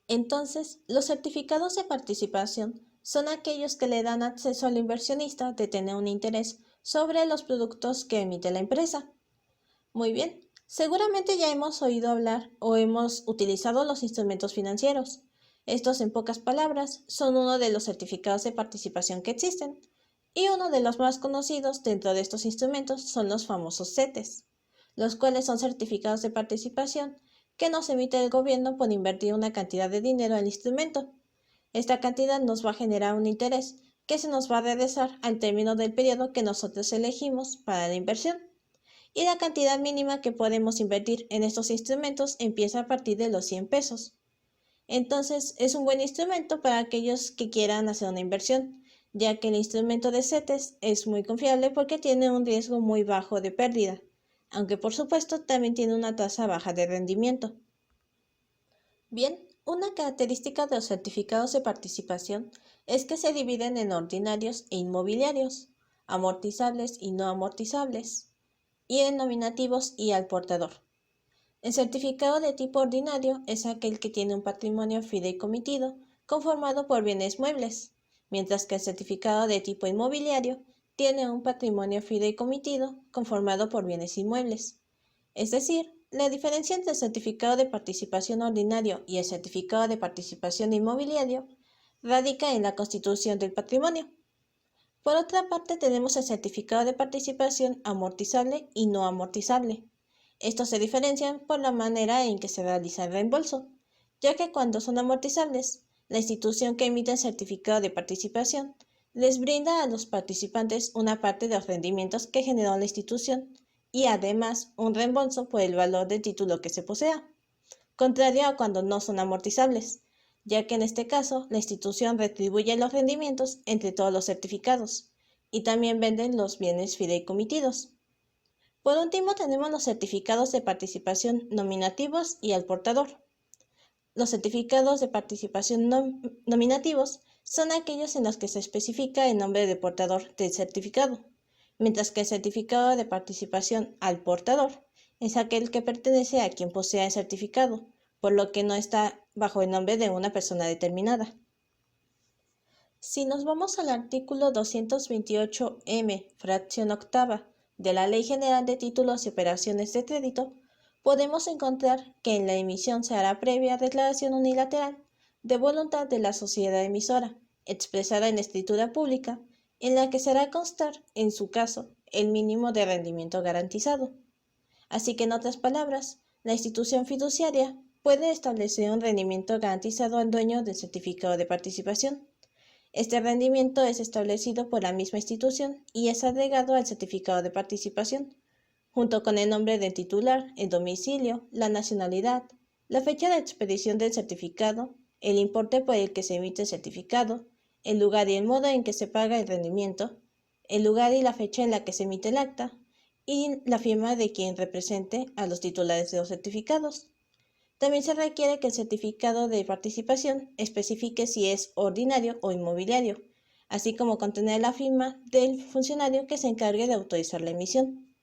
Entonces, los certificados de participación son aquellos que le dan acceso al inversionista de tener un interés sobre los productos que emite la empresa. Muy bien, seguramente ya hemos oído hablar o hemos utilizado los instrumentos financieros. Estos, en pocas palabras, son uno de los certificados de participación que existen, y uno de los más conocidos dentro de estos instrumentos son los famosos CETES, los cuales son certificados de participación que nos emite el gobierno por invertir una cantidad de dinero al instrumento. Esta cantidad nos va a generar un interés que se nos va a regresar al término del periodo que nosotros elegimos para la inversión. Y la cantidad mínima que podemos invertir en estos instrumentos empieza a partir de los 100 pesos. Entonces es un buen instrumento para aquellos que quieran hacer una inversión, ya que el instrumento de CETES es muy confiable porque tiene un riesgo muy bajo de pérdida, aunque por supuesto también tiene una tasa baja de rendimiento. Bien, una característica de los certificados de participación es que se dividen en ordinarios e inmobiliarios, amortizables y no amortizables, y en nominativos y al portador. El certificado de tipo ordinario es aquel que tiene un patrimonio fideicomitido conformado por bienes muebles, mientras que el certificado de tipo inmobiliario tiene un patrimonio fideicomitido conformado por bienes inmuebles. Es decir, la diferencia entre el certificado de participación ordinario y el certificado de participación inmobiliario radica en la constitución del patrimonio. Por otra parte, tenemos el certificado de participación amortizable y no amortizable. Estos se diferencian por la manera en que se realiza el reembolso, ya que cuando son amortizables, la institución que emite el certificado de participación les brinda a los participantes una parte de los rendimientos que generó la institución y además un reembolso por el valor del título que se posea, contrario a cuando no son amortizables, ya que en este caso la institución retribuye los rendimientos entre todos los certificados y también venden los bienes fideicomitidos. Por último, tenemos los certificados de participación nominativos y al portador. Los certificados de participación nominativos son aquellos en los que se especifica el nombre del portador del certificado, mientras que el certificado de participación al portador es aquel que pertenece a quien posea el certificado, por lo que no está bajo el nombre de una persona determinada. Si nos vamos al artículo 228M, fracción octava, de la Ley General de Títulos y Operaciones de Crédito, podemos encontrar que en la emisión se hará previa declaración unilateral de voluntad de la sociedad emisora, expresada en escritura pública, en la que se hará constar, en su caso, el mínimo de rendimiento garantizado. Así que, en otras palabras, la institución fiduciaria puede establecer un rendimiento garantizado al dueño del certificado de participación. Este rendimiento es establecido por la misma institución y es agregado al certificado de participación, junto con el nombre del titular, el domicilio, la nacionalidad, la fecha de expedición del certificado, el importe por el que se emite el certificado, el lugar y el modo en que se paga el rendimiento, el lugar y la fecha en la que se emite el acta, y la firma de quien represente a los titulares de los certificados. También se requiere que el certificado de participación especifique si es ordinario o inmobiliario, así como contener la firma del funcionario que se encargue de autorizar la emisión.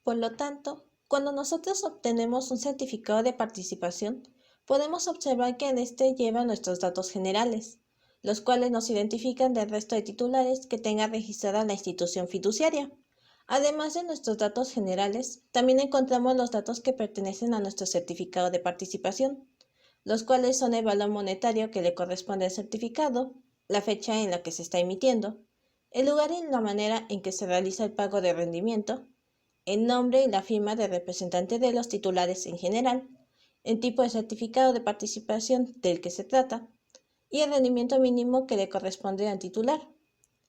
Por lo tanto, cuando nosotros obtenemos un certificado de participación, podemos observar que en este lleva nuestros datos generales, los cuales nos identifican del resto de titulares que tenga registrada la institución fiduciaria, Además de nuestros datos generales, también encontramos los datos que pertenecen a nuestro certificado de participación, los cuales son el valor monetario que le corresponde al certificado, la fecha en la que se está emitiendo, el lugar y la manera en que se realiza el pago de rendimiento, el nombre y la firma del representante de los titulares en general, el tipo de certificado de participación del que se trata y el rendimiento mínimo que le corresponde al titular.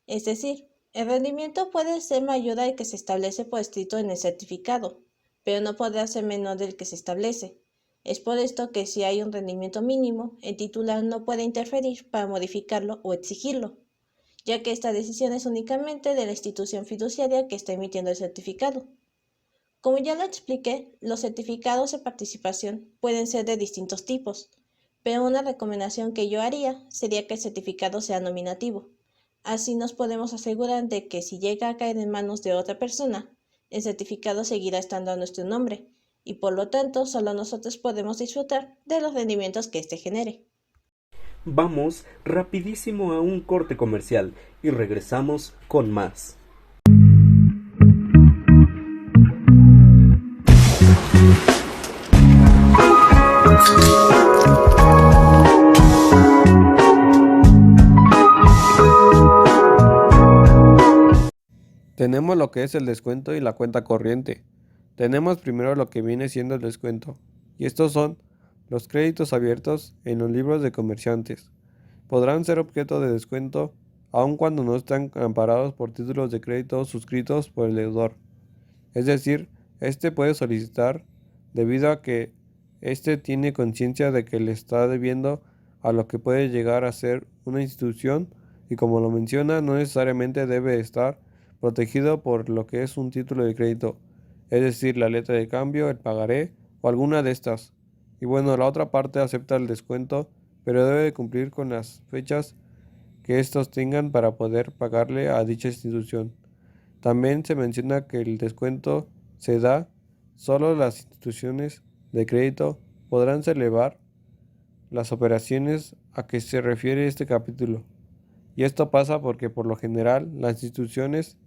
Es decir, el rendimiento puede ser mayor al que se establece por escrito en el certificado, pero no podrá ser menor del que se establece. Es por esto que si hay un rendimiento mínimo, el titular no puede interferir para modificarlo o exigirlo, ya que esta decisión es únicamente de la institución fiduciaria que está emitiendo el certificado. Como ya lo expliqué, los certificados de participación pueden ser de distintos tipos, pero una recomendación que yo haría sería que el certificado sea nominativo. Así nos podemos asegurar de que si llega a caer en manos de otra persona, el certificado seguirá estando a nuestro nombre y por lo tanto solo nosotros podemos disfrutar de los rendimientos que éste genere. Vamos rapidísimo a un corte comercial y regresamos con más. Tenemos lo que es el descuento y la cuenta corriente. Tenemos primero lo que viene siendo el descuento, y estos son los créditos abiertos en los libros de comerciantes. Podrán ser objeto de descuento aun cuando no están amparados por títulos de crédito suscritos por el deudor. Es decir, este puede solicitar debido a que este tiene conciencia de que le está debiendo a lo que puede llegar a ser una institución y, como lo menciona, no necesariamente debe estar protegido por lo que es un título de crédito, es decir, la letra de cambio, el pagaré o alguna de estas. Y bueno, la otra parte acepta el descuento, pero debe de cumplir con las fechas que estos tengan para poder pagarle a dicha institución. También se menciona que el descuento se da solo las instituciones de crédito podrán celebrar las operaciones a que se refiere este capítulo. Y esto pasa porque por lo general las instituciones,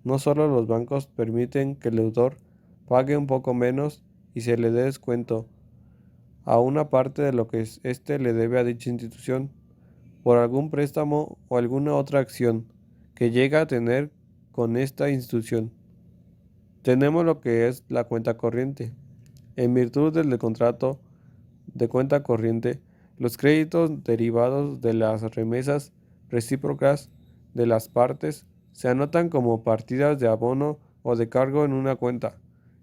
no solo los bancos, permiten que el deudor pague un poco menos y se le dé descuento a una parte de lo que éste le debe a dicha institución por algún préstamo o alguna otra acción que llega a tener con esta institución. Tenemos lo que es la cuenta corriente. En virtud del contrato de cuenta corriente, los créditos derivados de las remesas recíprocas de las partes se anotan como partidas de abono o de cargo en una cuenta,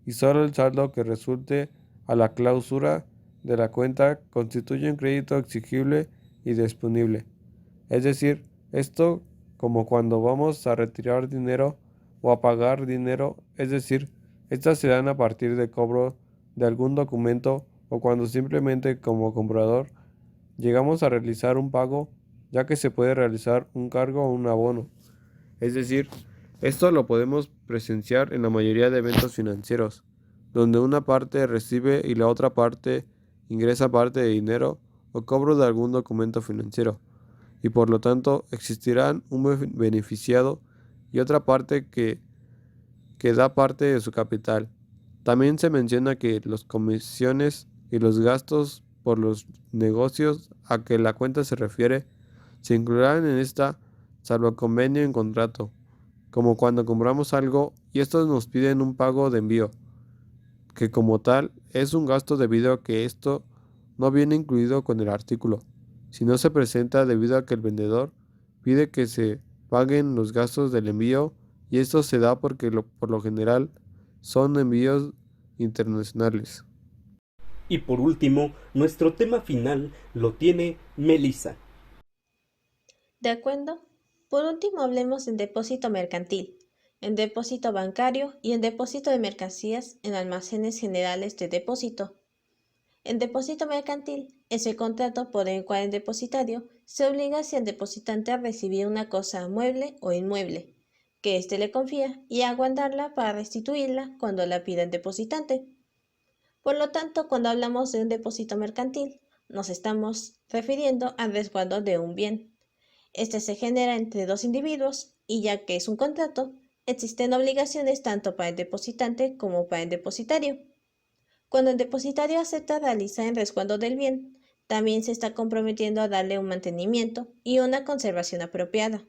y solo el saldo que resulte a la clausura de la cuenta constituye un crédito exigible y disponible. Es decir, esto como cuando vamos a retirar dinero o a pagar dinero, es decir, estas se dan a partir de cobro de algún documento o cuando simplemente como comprador llegamos a realizar un pago, ya que se puede realizar un cargo o un abono. Es decir, esto lo podemos presenciar en la mayoría de eventos financieros, donde una parte recibe y la otra parte ingresa parte de dinero o cobro de algún documento financiero, y por lo tanto existirán un beneficiado y otra parte que da parte de su capital. También se menciona que las comisiones y los gastos por los negocios a que la cuenta se refiere se incluirán en esta, salvo convenio en contrato, como cuando compramos algo y estos nos piden un pago de envío, que como tal es un gasto debido a que esto no viene incluido con el artículo, sino se presenta debido a que el vendedor pide que se paguen los gastos del envío y esto se da porque por lo general son envíos internacionales. Y por último, nuestro tema final lo tiene Melissa. ¿De acuerdo? Por último hablemos del depósito mercantil, el depósito bancario y el depósito de mercancías en almacenes generales de depósito. El depósito mercantil es el contrato por el cual el depositario se obliga hacia el depositante a recibir una cosa mueble o inmueble, que éste le confía y a guardarla para restituirla cuando la pida el depositante. Por lo tanto, cuando hablamos de un depósito mercantil, nos estamos refiriendo al resguardo de un bien. Este se genera entre dos individuos y ya que es un contrato, Existen obligaciones tanto para el depositante como para el depositario. Cuando el depositario acepta realizar el resguardo del bien, también se está comprometiendo a darle un mantenimiento y una conservación apropiada.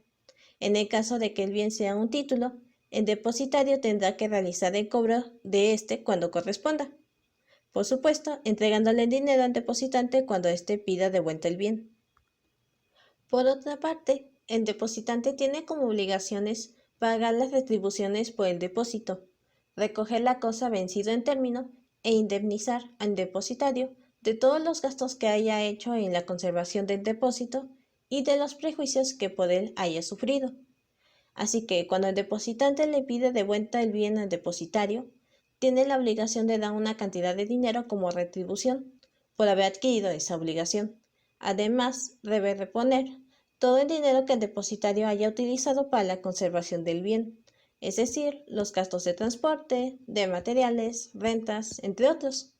En el caso de que el bien sea un título, el depositario tendrá que realizar el cobro de este cuando corresponda. Por supuesto, entregándole el dinero al depositante cuando éste pida de vuelta el bien. Por otra parte, el depositante tiene como obligaciones pagar las retribuciones por el depósito, recoger la cosa vencido en término e indemnizar al depositario de todos los gastos que haya hecho en la conservación del depósito y de los prejuicios que por él haya sufrido. Así que cuando el depositante le pide de vuelta el bien al depositario, tiene la obligación de dar una cantidad de dinero como retribución por haber adquirido esa obligación. Además, debe reponer todo el dinero que el depositario haya utilizado para la conservación del bien, es decir, los gastos de transporte, de materiales, rentas, entre otros.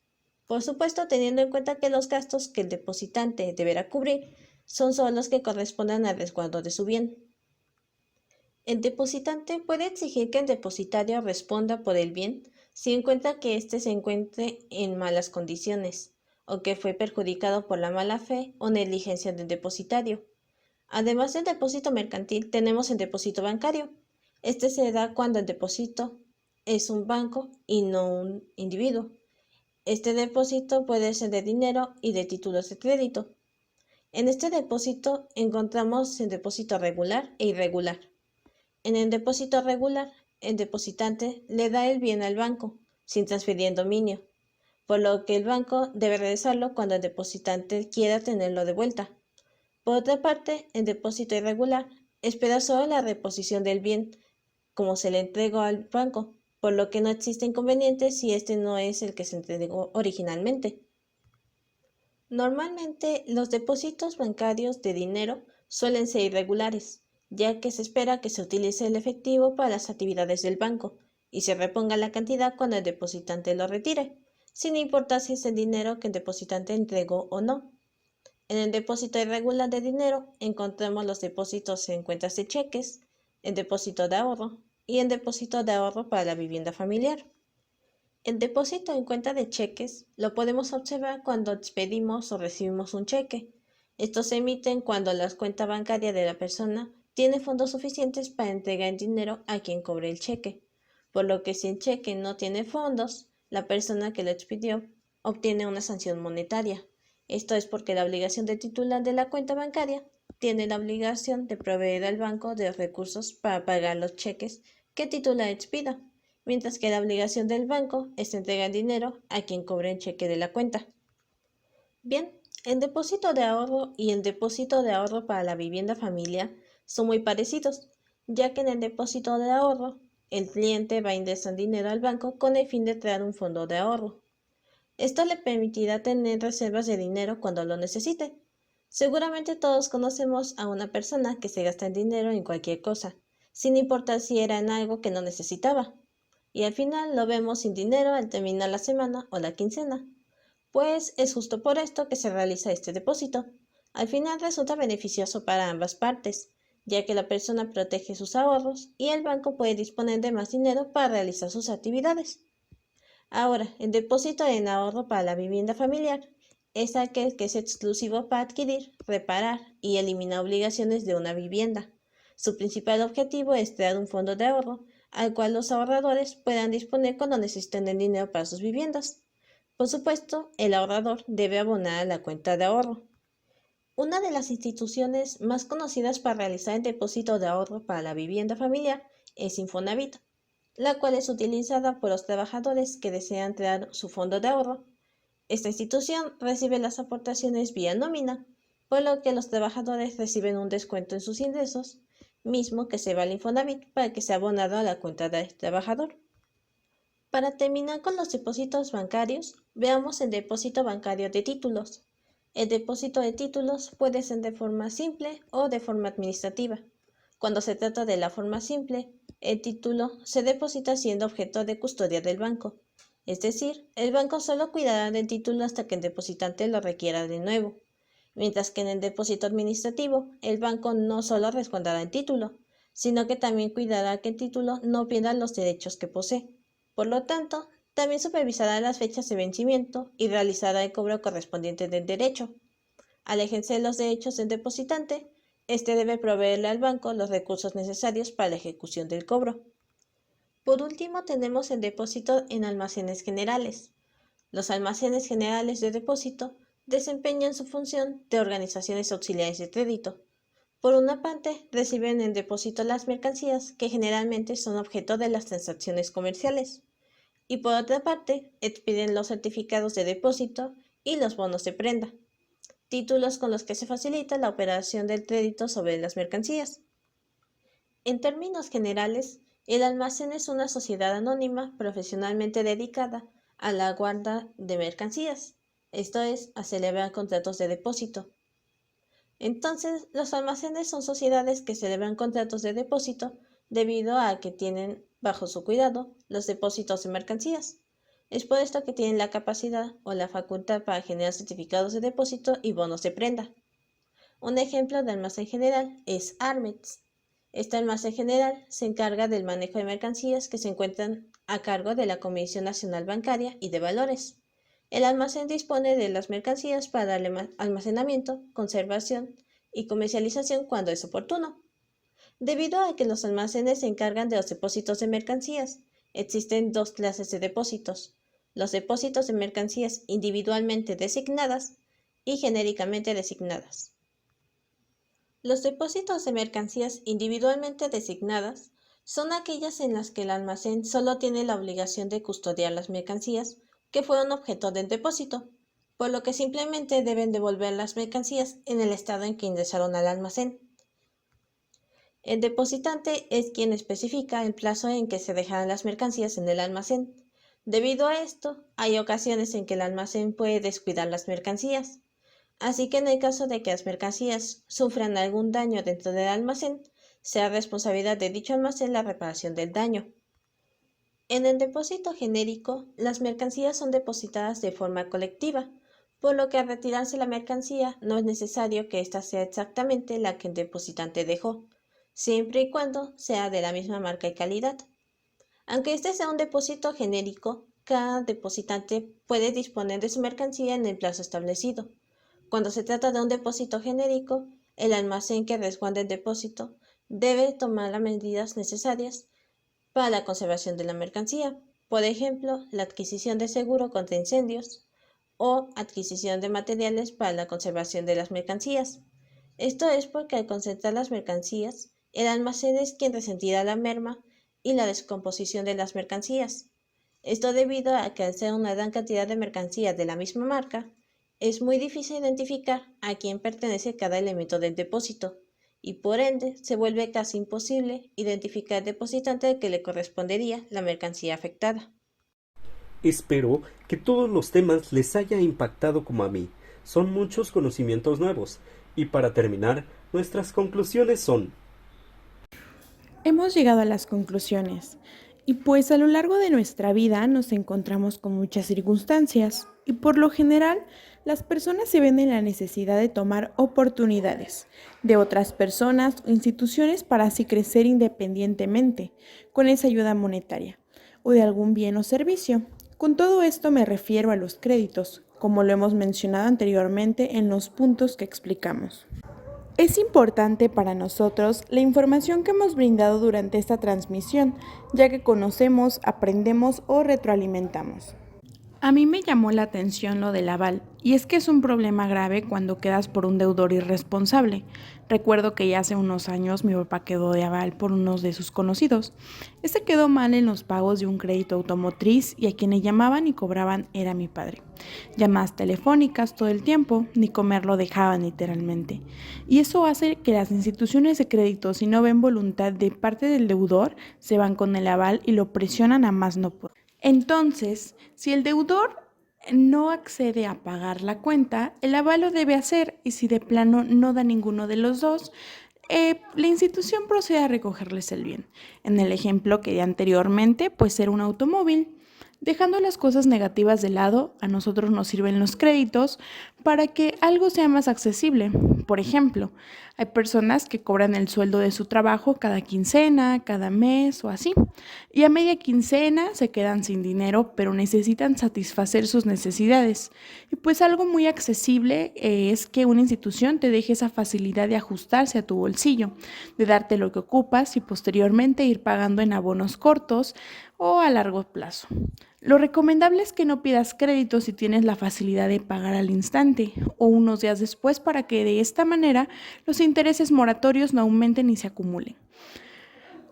Por supuesto, teniendo en cuenta que los gastos que el depositante deberá cubrir son solo los que correspondan al resguardo de su bien. El depositante puede exigir que el depositario responda por el bien si encuentra que éste se encuentre en malas condiciones o que fue perjudicado por la mala fe o negligencia del depositario. Además del depósito mercantil, tenemos el depósito bancario. Este se da cuando el depósito es un banco y no un individuo. Este depósito puede ser de dinero y de títulos de crédito. En este depósito encontramos el depósito regular e irregular. En el depósito regular, el depositante le da el bien al banco, sin transferir el dominio, por lo que el banco debe regresarlo cuando el depositante quiera tenerlo de vuelta. Por otra parte, el depósito irregular espera solo la reposición del bien, como se le entregó al banco, por lo que no existe inconveniente si este no es el que se entregó originalmente. Normalmente, los depósitos bancarios de dinero suelen ser irregulares, ya que se espera que se utilice el efectivo para las actividades del banco y se reponga la cantidad cuando el depositante lo retire, sin importar si es el dinero que el depositante entregó o no. En el depósito irregular de dinero encontramos los depósitos en cuentas de cheques, el depósito de ahorro y el depósito de ahorro para la vivienda familiar. El depósito en cuenta de cheques lo podemos observar cuando expedimos o recibimos un cheque. Estos se emiten cuando la cuenta bancaria de la persona tiene fondos suficientes para entregar el dinero a quien cobre el cheque, por lo que si el cheque no tiene fondos, la persona que lo expidió obtiene una sanción monetaria. Esto es porque la obligación del titular de la cuenta bancaria tiene la obligación de proveer al banco de recursos para pagar los cheques que el titular expida, mientras que la obligación del banco es entregar dinero a quien cobre el cheque de la cuenta. Bien, el depósito de ahorro y el depósito de ahorro para la vivienda familiar son muy parecidos, ya que en el depósito de ahorro, el cliente va a ingresar dinero al banco con el fin de crear un fondo de ahorro. Esto le permitirá tener reservas de dinero cuando lo necesite. Seguramente todos conocemos a una persona que se gasta el dinero en cualquier cosa, sin importar si era en algo que no necesitaba, y al final lo vemos sin dinero al terminar la semana o la quincena. Pues es justo por esto que se realiza este depósito. Al final resulta beneficioso para ambas partes, ya que la persona protege sus ahorros y el banco puede disponer de más dinero para realizar sus actividades. Ahora, el depósito en ahorro para la vivienda familiar es aquel que es exclusivo para adquirir, reparar y eliminar obligaciones de una vivienda. Su principal objetivo es crear un fondo de ahorro al cual los ahorradores puedan disponer cuando necesiten el dinero para sus viviendas. Por supuesto, el ahorrador debe abonar a la cuenta de ahorro. Una de las instituciones más conocidas para realizar el depósito de ahorro para la vivienda familiar es Infonavit, la cual es utilizada por los trabajadores que desean crear su fondo de ahorro. Esta institución recibe las aportaciones vía nómina, por lo que los trabajadores reciben un descuento en sus ingresos, mismo que se va al Infonavit para que sea abonado a la cuenta del trabajador. Para terminar con los depósitos bancarios, veamos el depósito bancario de títulos. El depósito de títulos puede ser de forma simple o de forma administrativa. Cuando se trata de la forma simple, el título se deposita siendo objeto de custodia del banco, es decir, el banco solo cuidará del título hasta que el depositante lo requiera de nuevo, mientras que en el depósito administrativo, el banco no solo resguardará el título, sino que también cuidará que el título no pierda los derechos que posee. Por lo tanto, también supervisará las fechas de vencimiento y realizará el cobro correspondiente del derecho. Al ejercer los derechos del depositante, éste debe proveerle al banco los recursos necesarios para la ejecución del cobro. Por último, tenemos el depósito en almacenes generales. Los almacenes generales de depósito desempeñan su función de organizaciones auxiliares de crédito. Por una parte, reciben en depósito las mercancías que generalmente son objeto de las transacciones comerciales. Y por otra parte, expiden los certificados de depósito y los bonos de prenda, títulos con los que se facilita la operación del crédito sobre las mercancías. En términos generales, el almacén es una sociedad anónima profesionalmente dedicada a la guarda de mercancías, esto es, a celebrar contratos de depósito. Entonces, los almacenes son sociedades que celebran contratos de depósito debido a que tienen bajo su cuidado los depósitos de mercancías. Es por esto que tienen la capacidad o la facultad para generar certificados de depósito y bonos de prenda. Un ejemplo de almacén general es Armex. Este almacén general se encarga del manejo de mercancías que se encuentran a cargo de la Comisión Nacional Bancaria y de Valores. El almacén dispone de las mercancías para darle almacenamiento, conservación y comercialización cuando es oportuno. Debido a que los almacenes se encargan de los depósitos de mercancías, existen dos clases de depósitos: los depósitos de mercancías individualmente designadas y genéricamente designadas. Los depósitos de mercancías individualmente designadas son aquellas en las que el almacén solo tiene la obligación de custodiar las mercancías que fueron objeto del depósito, por lo que simplemente deben devolver las mercancías en el estado en que ingresaron al almacén. El depositante es quien especifica el plazo en que se dejarán las mercancías en el almacén. Debido a esto, hay ocasiones en que el almacén puede descuidar las mercancías. Así que en el caso de que las mercancías sufran algún daño dentro del almacén, será responsabilidad de dicho almacén la reparación del daño. En el depósito genérico, las mercancías son depositadas de forma colectiva, por lo que al retirarse la mercancía no es necesario que ésta sea exactamente la que el depositante dejó, siempre y cuando sea de la misma marca y calidad. Aunque este sea un depósito genérico, cada depositante puede disponer de su mercancía en el plazo establecido. Cuando se trata de un depósito genérico, el almacén que resguarda el depósito debe tomar las medidas necesarias para la conservación de la mercancía, por ejemplo, la adquisición de seguro contra incendios o adquisición de materiales para la conservación de las mercancías. Esto es porque al concentrar las mercancías, el almacén es quien resentirá la merma y la descomposición de las mercancías. Esto debido a que al ser una gran cantidad de mercancías de la misma marca, es muy difícil identificar a quién pertenece cada elemento del depósito, y por ende se vuelve casi imposible identificar el depositante al que le correspondería la mercancía afectada. Espero que todos los temas les haya impactado como a mí. Son muchos conocimientos nuevos. Y para terminar, nuestras conclusiones son: Hemos llegado a las conclusiones. Y pues a lo largo de nuestra vida nos encontramos con muchas circunstancias y por lo general las personas se ven en la necesidad de tomar oportunidades de otras personas o instituciones para así crecer independientemente con esa ayuda monetaria o de algún bien o servicio. Con todo esto me refiero a los créditos, como lo hemos mencionado anteriormente en los puntos que explicamos. Es importante para nosotros la información que hemos brindado durante esta transmisión, ya que conocemos, aprendemos o retroalimentamos. A mí me llamó la atención lo del aval, y es que es un problema grave cuando quedas por un deudor irresponsable. Recuerdo que ya hace unos años mi papá quedó de aval por unos de sus conocidos. Este quedó mal en los pagos de un crédito automotriz y a quien le llamaban y cobraban era mi padre. Llamadas telefónicas todo el tiempo, ni comer lo dejaban literalmente. Y eso hace que las instituciones de crédito, si no ven voluntad de parte del deudor, se van con el aval y lo presionan a más no poder. Entonces, si el deudor no accede a pagar la cuenta, el aval lo debe hacer y si de plano no da ninguno de los dos, la institución procede a recogerles el bien. En el ejemplo que di anteriormente, pues era un automóvil. Dejando las cosas negativas de lado, a nosotros nos sirven los créditos para que algo sea más accesible. Por ejemplo, hay personas que cobran el sueldo de su trabajo cada quincena, cada mes o así, y a media quincena se quedan sin dinero, pero necesitan satisfacer sus necesidades. Y pues algo muy accesible es que una institución te deje esa facilidad de ajustarse a tu bolsillo, de darte lo que ocupas y posteriormente ir pagando en abonos cortos o a largo plazo. Lo recomendable es que no pidas crédito si tienes la facilidad de pagar al instante o unos días después para que de esta manera los intereses moratorios no aumenten y se acumulen.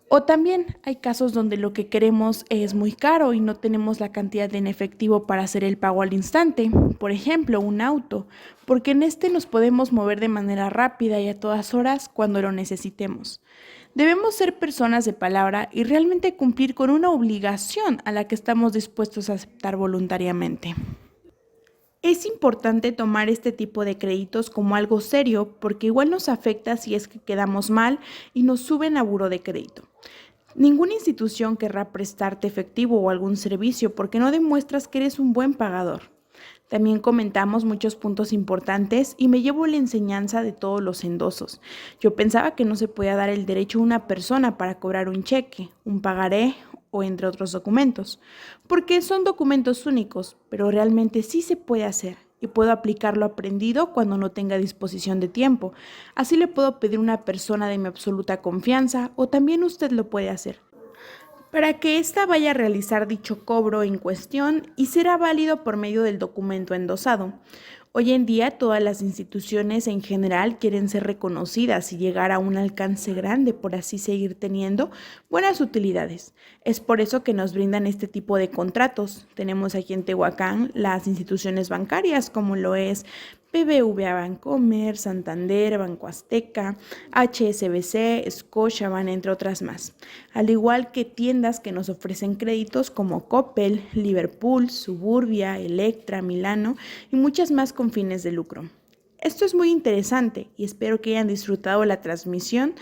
O también hay casos donde lo que queremos es muy caro y no tenemos la cantidad en efectivo para hacer el pago al instante. Por ejemplo, un auto, porque en este nos podemos mover de manera rápida y a todas horas cuando lo necesitemos. Debemos ser personas de palabra y realmente cumplir con una obligación a la que estamos dispuestos a aceptar voluntariamente. Es importante tomar este tipo de créditos como algo serio porque igual nos afecta si es que quedamos mal y nos suben a buró de crédito. Ninguna institución querrá prestarte efectivo o algún servicio porque no demuestras que eres un buen pagador. También comentamos muchos puntos importantes y me llevo la enseñanza de todos los endosos. Yo pensaba que no se podía dar el derecho a una persona para cobrar un cheque, un pagaré o entre otros documentos, porque son documentos únicos, pero realmente sí se puede hacer y puedo aplicar lo aprendido cuando no tenga disposición de tiempo. Así le puedo pedir a una persona de mi absoluta confianza o también usted lo puede hacer para que ésta vaya a realizar dicho cobro en cuestión y será válido por medio del documento endosado. Hoy en día todas las instituciones en general quieren ser reconocidas y llegar a un alcance grande por así seguir teniendo buenas utilidades. Es por eso que nos brindan este tipo de contratos. Tenemos aquí en Tehuacán las instituciones bancarias como lo es BBVA Bancomer, Santander, Banco Azteca, HSBC, Scotiabank, entre otras más. Al igual que tiendas que nos ofrecen créditos como Coppel, Liverpool, Suburbia, Electra, Milano y muchas más con fines de lucro. Esto es muy interesante y espero que hayan disfrutado la transmisión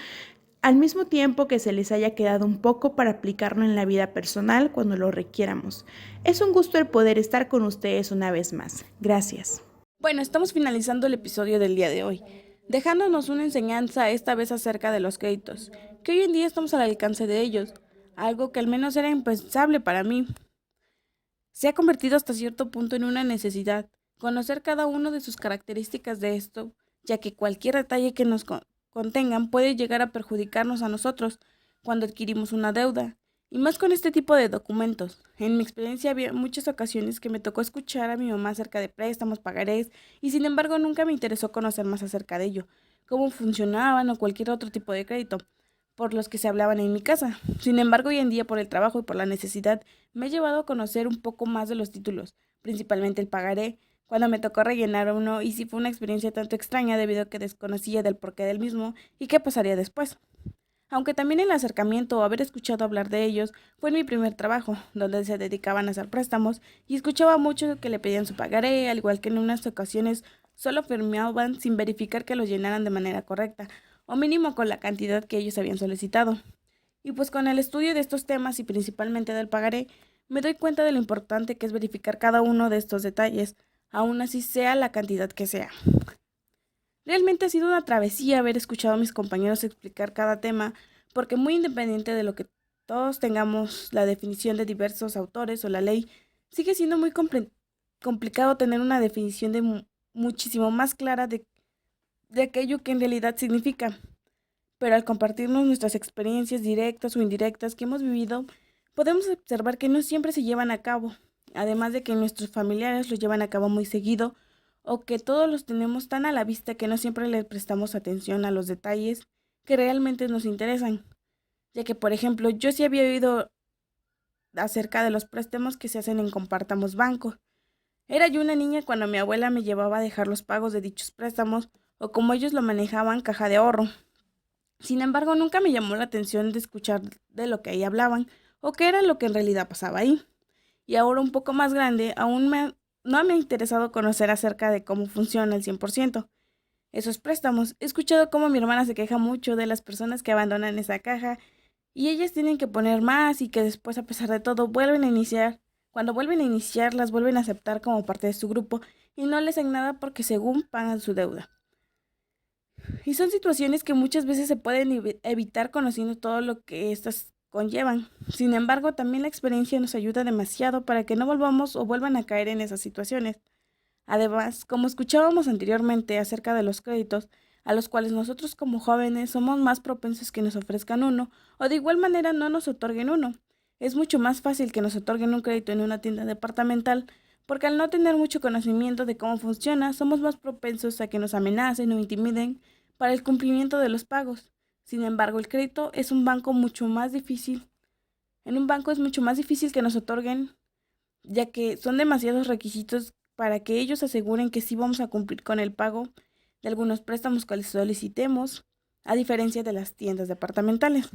al mismo tiempo que se les haya quedado un poco para aplicarlo en la vida personal cuando lo requiéramos. Es un gusto el poder estar con ustedes una vez más. Gracias. Bueno, estamos finalizando el episodio del día de hoy, dejándonos una enseñanza esta vez acerca de los créditos, que hoy en día estamos al alcance de ellos, algo que al menos era impensable para mí. Se ha convertido hasta cierto punto en una necesidad, conocer cada uno de sus características de esto, ya que cualquier detalle que nos contengan puede llegar a perjudicarnos a nosotros cuando adquirimos una deuda. Y más con este tipo de documentos. En mi experiencia había muchas ocasiones que me tocó escuchar a mi mamá acerca de préstamos, pagarés, y sin embargo nunca me interesó conocer más acerca de ello, cómo funcionaban o cualquier otro tipo de crédito, por los que se hablaban en mi casa. Sin embargo, hoy en día por el trabajo y por la necesidad, me he llevado a conocer un poco más de los títulos, principalmente el pagaré, cuando me tocó rellenar uno, y sí fue una experiencia tanto extraña debido a que desconocía del porqué del mismo y qué pasaría después. Aunque también el acercamiento o haber escuchado hablar de ellos fue en mi primer trabajo, donde se dedicaban a hacer préstamos y escuchaba mucho que le pedían su pagaré, al igual que en unas ocasiones solo firmaban sin verificar que los llenaran de manera correcta, o mínimo con la cantidad que ellos habían solicitado. Y pues con el estudio de estos temas y principalmente del pagaré, me doy cuenta de lo importante que es verificar cada uno de estos detalles, aun así sea la cantidad que sea. Realmente ha sido una travesía haber escuchado a mis compañeros explicar cada tema, porque muy independiente de lo que todos tengamos la definición de diversos autores o la ley, sigue siendo muy complicado tener una definición de muchísimo más clara de aquello que en realidad significa. Pero al compartirnos nuestras experiencias directas o indirectas que hemos vivido, podemos observar que no siempre se llevan a cabo, además de que nuestros familiares los llevan a cabo muy seguido, o que todos los tenemos tan a la vista que no siempre les prestamos atención a los detalles que realmente nos interesan, ya que, por ejemplo, yo sí había oído acerca de los préstamos que se hacen en Compartamos Banco. Era yo una niña cuando mi abuela me llevaba a dejar los pagos de dichos préstamos, o como ellos lo manejaban, caja de ahorro. Sin embargo, nunca me llamó la atención de escuchar de lo que ahí hablaban, o qué era lo que en realidad pasaba ahí. Y ahora un poco más grande, no me ha interesado conocer acerca de cómo funciona el 100%. Esos préstamos. He escuchado cómo mi hermana se queja mucho de las personas que abandonan esa caja y ellas tienen que poner más y que después, a pesar de todo, vuelven a iniciar. Cuando vuelven a iniciar, las vuelven a aceptar como parte de su grupo y no les hacen nada porque según pagan su deuda. y son situaciones que muchas veces se pueden evitar conociendo todo lo que estas conllevan. Sin embargo, también la experiencia nos ayuda demasiado para que no volvamos o vuelvan a caer en esas situaciones. Además, como escuchábamos anteriormente acerca de los créditos, a los cuales nosotros como jóvenes somos más propensos que nos ofrezcan uno, o de igual manera no nos otorguen uno. Es mucho más fácil que nos otorguen un crédito en una tienda departamental, porque al no tener mucho conocimiento de cómo funciona, somos más propensos a que nos amenacen o intimiden para el cumplimiento de los pagos. Sin embargo, el crédito es un banco mucho más difícil. En un banco es mucho más difícil que nos otorguen, ya que son demasiados requisitos para que ellos aseguren que sí vamos a cumplir con el pago de algunos préstamos que les solicitemos, a diferencia de las tiendas departamentales.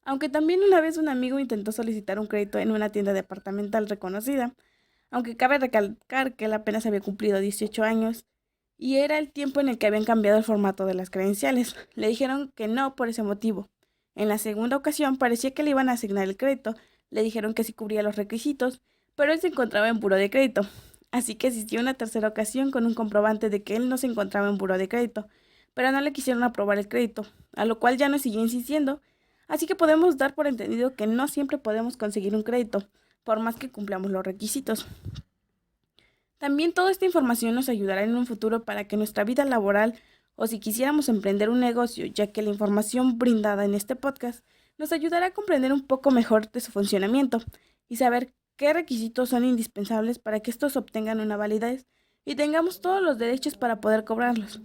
Aunque también una vez un amigo intentó solicitar un crédito en una tienda departamental reconocida, aunque cabe recalcar que él apenas había cumplido 18 años y era el tiempo en el que habían cambiado el formato de las credenciales. Le dijeron que no por ese motivo. En la segunda ocasión parecía que le iban a asignar el crédito, le dijeron que sí cubría los requisitos, pero él se encontraba en buró de crédito. Así que asistió a una tercera ocasión con un comprobante de que él no se encontraba en buró de crédito, pero no le quisieron aprobar el crédito, a lo cual ya nos siguió insistiendo, así que podemos dar por entendido que no siempre podemos conseguir un crédito, por más que cumplamos los requisitos. También toda esta información nos ayudará en un futuro para que nuestra vida laboral o si quisiéramos emprender un negocio, ya que la información brindada en este podcast nos ayudará a comprender un poco mejor de su funcionamiento y saber qué requisitos son indispensables para que estos obtengan una validez y tengamos todos los derechos para poder cobrarlos.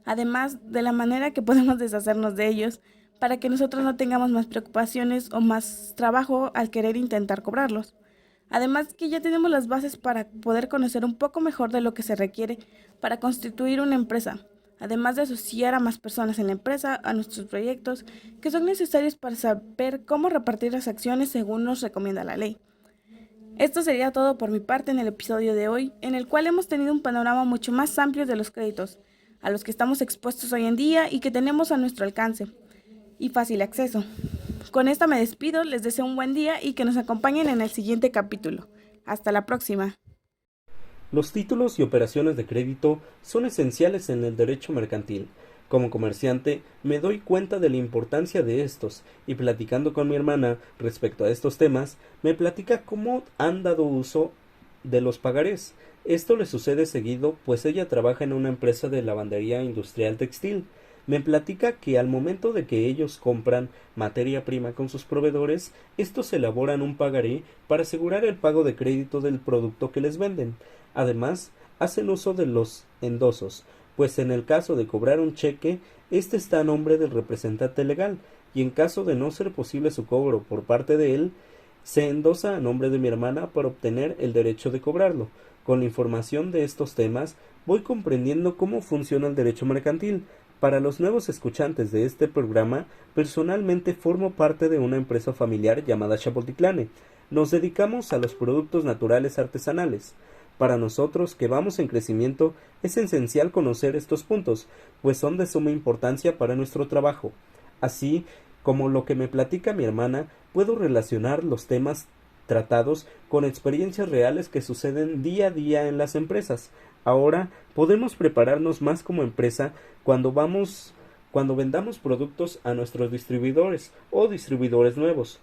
Además de la manera que podemos deshacernos de ellos para que nosotros no tengamos más preocupaciones o más trabajo al querer intentar cobrarlos. Además que ya tenemos las bases para poder conocer un poco mejor de lo que se requiere para constituir una empresa, además de asociar a más personas en la empresa a nuestros proyectos que son necesarios para saber cómo repartir las acciones según nos recomienda la ley. Esto sería todo por mi parte en el episodio de hoy, en el cual hemos tenido un panorama mucho más amplio de los créditos, a los que estamos expuestos hoy en día y que tenemos a nuestro alcance y fácil acceso. Con esto me despido, les deseo un buen día y que nos acompañen en el siguiente capítulo. Hasta la próxima. Los títulos y operaciones de crédito son esenciales en el derecho mercantil. Como comerciante me doy cuenta de la importancia de estos y platicando con mi hermana respecto a estos temas, me platica cómo han dado uso de los pagarés. Esto le sucede seguido pues ella trabaja en una empresa de lavandería industrial textil. Me platica que al momento de que ellos compran materia prima con sus proveedores, estos elaboran un pagaré para asegurar el pago de crédito del producto que les venden. Además, hacen uso de los endosos, pues en el caso de cobrar un cheque, este está a nombre del representante legal, y en caso de no ser posible su cobro por parte de él, se endosa a nombre de mi hermana para obtener el derecho de cobrarlo. Con la información de estos temas, voy comprendiendo cómo funciona el derecho mercantil. Para los nuevos escuchantes de este programa, personalmente formo parte de una empresa familiar llamada Chapotitlane. Nos dedicamos a los productos naturales artesanales. Para nosotros, que vamos en crecimiento, es esencial conocer estos puntos, pues son de suma importancia para nuestro trabajo. Así como lo que me platica mi hermana, puedo relacionar los temas tratados con experiencias reales que suceden día a día en las empresas. Ahora podemos prepararnos más como empresa cuando vendamos productos a nuestros distribuidores o distribuidores nuevos.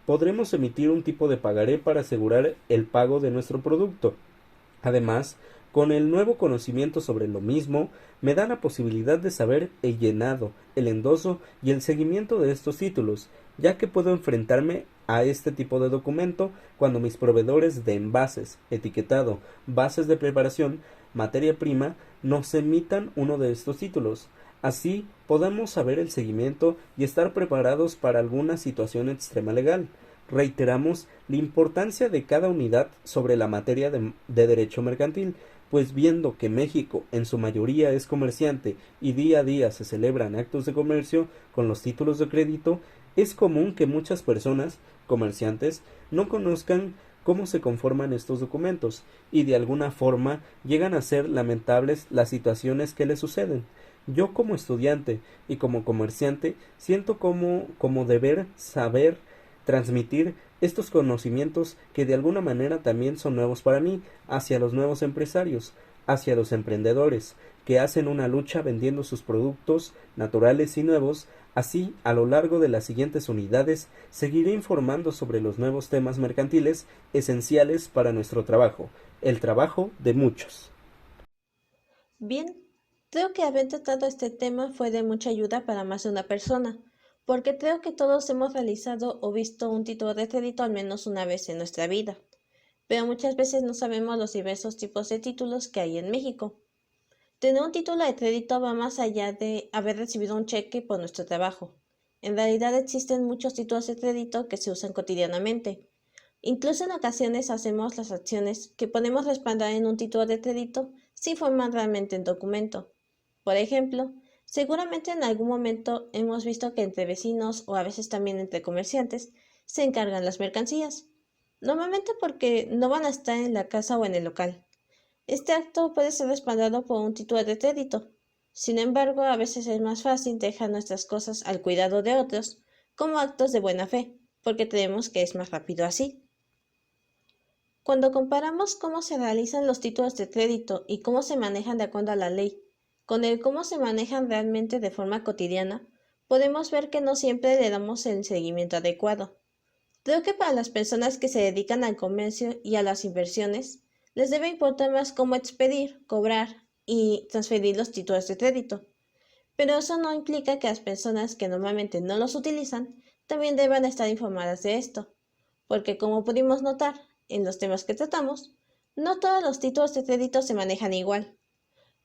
Podremos emitir un tipo de pagaré para asegurar el pago de nuestro producto. Además, con el nuevo conocimiento sobre lo mismo, me da la posibilidad de saber el llenado, el endoso y el seguimiento de estos títulos, ya que puedo enfrentarme a este tipo de documento cuando mis proveedores de envases, etiquetado, bases de preparación, materia prima, nos emitan uno de estos títulos. Así podemos saber el seguimiento y estar preparados para alguna situación extrema legal. Reiteramos la importancia de cada unidad sobre la materia de derecho mercantil, pues viendo que México en su mayoría es comerciante y día a día se celebran actos de comercio con los títulos de crédito, es común que muchas personas, comerciantes, no conozcan cómo se conforman estos documentos y de alguna forma llegan a ser lamentables las situaciones que les suceden. Yo como estudiante y como comerciante siento como deber saber transmitir estos conocimientos que de alguna manera también son nuevos para mí hacia los nuevos empresarios. hacia los emprendedores, que hacen una lucha vendiendo sus productos naturales y nuevos. Así, a lo largo de las siguientes unidades, seguiré informando sobre los nuevos temas mercantiles esenciales para nuestro trabajo, el trabajo de muchos. Bien, creo que haber tratado este tema fue de mucha ayuda para más de una persona, porque creo que todos hemos realizado o visto un título de crédito al menos una vez en nuestra vida, pero muchas veces no sabemos los diversos tipos de títulos que hay en México. Tener un título de crédito va más allá de haber recibido un cheque por nuestro trabajo. En realidad existen muchos títulos de crédito que se usan cotidianamente. Incluso en ocasiones hacemos las acciones que podemos respaldar en un título de crédito sin formar realmente un documento. Por ejemplo, seguramente en algún momento hemos visto que entre vecinos o a veces también entre comerciantes se encargan las mercancías, normalmente porque no van a estar en la casa o en el local. Este acto puede ser respaldado por un título de crédito. Sin embargo, a veces es más fácil dejar nuestras cosas al cuidado de otros, como actos de buena fe, porque creemos que es más rápido así. Cuando comparamos cómo se realizan los títulos de crédito y cómo se manejan de acuerdo a la ley, con el cómo se manejan realmente de forma cotidiana, podemos ver que no siempre le damos el seguimiento adecuado. Creo que para las personas que se dedican al comercio y a las inversiones, les debe importar más cómo expedir, cobrar y transferir los títulos de crédito. Pero eso no implica que las personas que normalmente no los utilizan también deban estar informadas de esto, porque como pudimos notar en los temas que tratamos, no todos los títulos de crédito se manejan igual.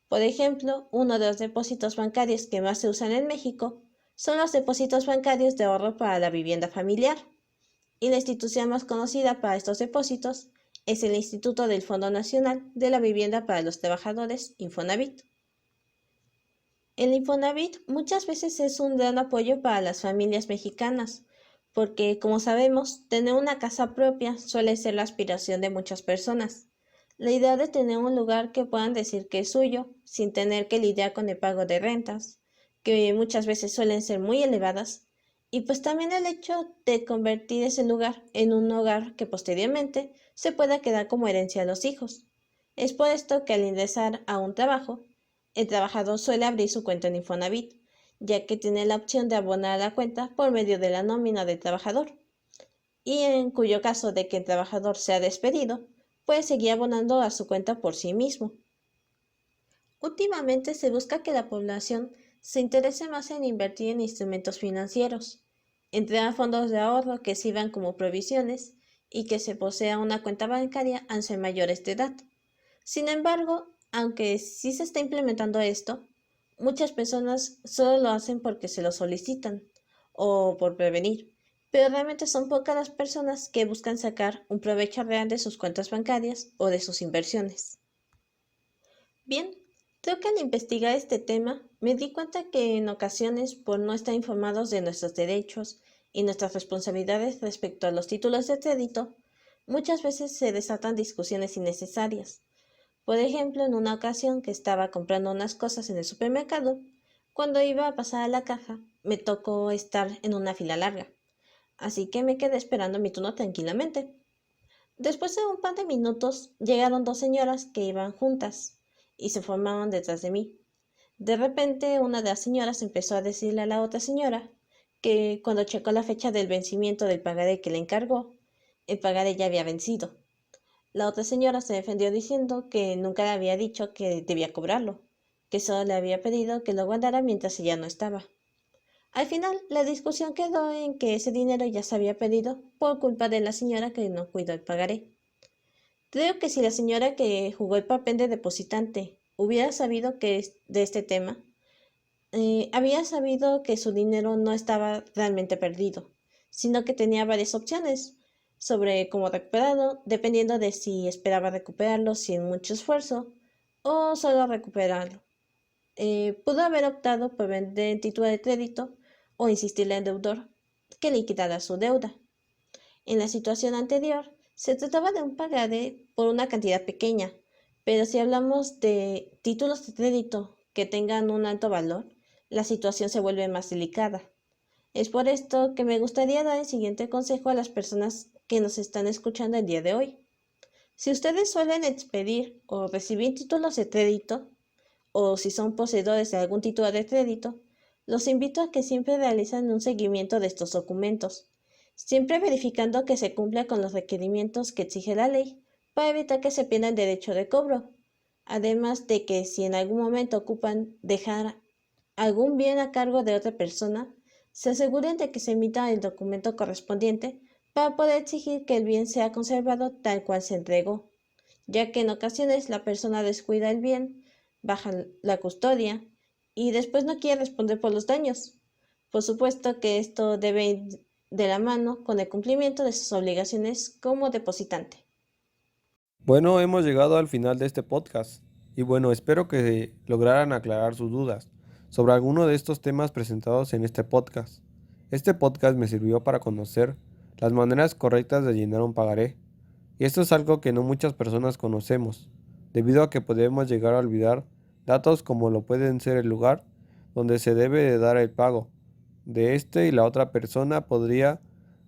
Por ejemplo, uno de los depósitos bancarios que más se usan en México son los depósitos bancarios de ahorro para la vivienda familiar, y la institución más conocida para estos depósitos es el Instituto del Fondo Nacional de la Vivienda para los Trabajadores, Infonavit. El Infonavit muchas veces es un gran apoyo para las familias mexicanas, porque, como sabemos, tener una casa propia suele ser la aspiración de muchas personas. La idea de tener un lugar que puedan decir que es suyo, sin tener que lidiar con el pago de rentas, que muchas veces suelen ser muy elevadas, y pues también el hecho de convertir ese lugar en un hogar que posteriormente se pueda quedar como herencia a los hijos. Es por esto que al ingresar a un trabajo, el trabajador suele abrir su cuenta en Infonavit, ya que tiene la opción de abonar a la cuenta por medio de la nómina del trabajador, y en cuyo caso de que el trabajador sea despedido, puede seguir abonando a su cuenta por sí mismo. Últimamente se busca que la población se interese más en invertir en instrumentos financieros, entregar fondos de ahorro que sirvan como provisiones y que se posea una cuenta bancaria al ser mayores de edad. Sin embargo, aunque sí se está implementando esto, muchas personas solo lo hacen porque se lo solicitan o por prevenir, pero realmente son pocas las personas que buscan sacar un provecho real de sus cuentas bancarias o de sus inversiones. Bien, creo que al investigar este tema me di cuenta que en ocasiones, por no estar informados de nuestros derechos y nuestras responsabilidades respecto a los títulos de crédito, muchas veces se desatan discusiones innecesarias. Por ejemplo, en una ocasión que estaba comprando unas cosas en el supermercado, cuando iba a pasar a la caja, me tocó estar en una fila larga, así que me quedé esperando mi turno tranquilamente. Después de un par de minutos, llegaron dos señoras que iban juntas y se formaron detrás de mí. De repente, una de las señoras empezó a decirle a la otra señora que cuando checó la fecha del vencimiento del pagaré que le encargó, el pagaré ya había vencido. La otra señora se defendió diciendo que nunca le había dicho que debía cobrarlo, que solo le había pedido que lo guardara mientras ella no estaba. Al final, la discusión quedó en que ese dinero ya se había pedido por culpa de la señora que no cuidó el pagaré. Creo que si la señora que jugó el papel de depositante hubiera sabido de este tema, había sabido que su dinero no estaba realmente perdido, sino que tenía varias opciones sobre cómo recuperarlo, dependiendo de si esperaba recuperarlo sin mucho esfuerzo o solo recuperarlo. Pudo haber optado por vender el título de crédito o insistirle al deudor que liquidara su deuda. En la situación anterior, se trataba de un pagaré por una cantidad pequeña, pero si hablamos de títulos de crédito que tengan un alto valor, la situación se vuelve más delicada. Es por esto que me gustaría dar el siguiente consejo a las personas que nos están escuchando el día de hoy. Si ustedes suelen expedir o recibir títulos de crédito, o si son poseedores de algún título de crédito, los invito a que siempre realicen un seguimiento de estos documentos, siempre verificando que se cumpla con los requerimientos que exige la ley para evitar que se pierda el derecho de cobro. Además de que si en algún momento ocupan dejar algún bien a cargo de otra persona, se aseguren de que se emita el documento correspondiente para poder exigir que el bien sea conservado tal cual se entregó, ya que en ocasiones la persona descuida el bien, baja la custodia y después no quiere responder por los daños. Por supuesto que esto debe ir de la mano con el cumplimiento de sus obligaciones como depositante. Bueno, hemos llegado al final de este podcast y bueno, espero que lograran aclarar sus dudas sobre alguno de estos temas presentados en este podcast. Este podcast me sirvió para conocer las maneras correctas de llenar un pagaré y esto es algo que no muchas personas conocemos, debido a que podemos llegar a olvidar datos como lo pueden ser el lugar donde se debe de dar el pago de este y la otra persona podría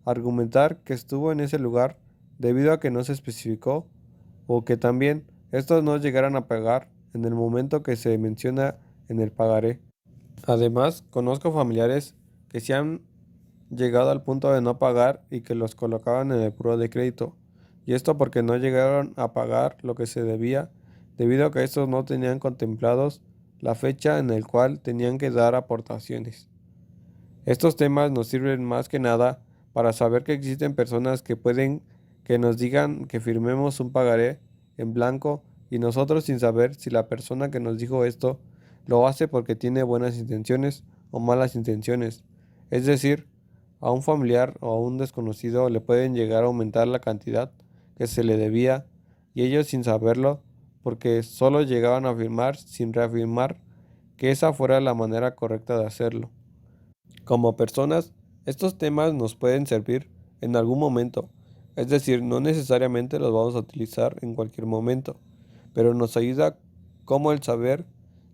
argumentar que estuvo en ese lugar debido a que no se especificó o que también estos no llegaran a pagar en el momento que se menciona en el pagaré. Además, conozco familiares que se han llegado al punto de no pagar y que los colocaban en el buro de crédito, y esto porque no llegaron a pagar lo que se debía debido a que estos no tenían contemplados la fecha en el cual tenían que dar aportaciones. Estos temas nos sirven más que nada para saber que existen personas que pueden que nos digan que firmemos un pagaré en blanco y nosotros sin saber si la persona que nos dijo esto lo hace porque tiene buenas intenciones o malas intenciones. Es decir, a un familiar o a un desconocido le pueden llegar a aumentar la cantidad que se le debía y ellos sin saberlo porque solo llegaban a firmar sin reafirmar que esa fuera la manera correcta de hacerlo. Como personas, estos temas nos pueden servir en algún momento, es decir, no necesariamente los vamos a utilizar en cualquier momento, pero nos ayuda como el saber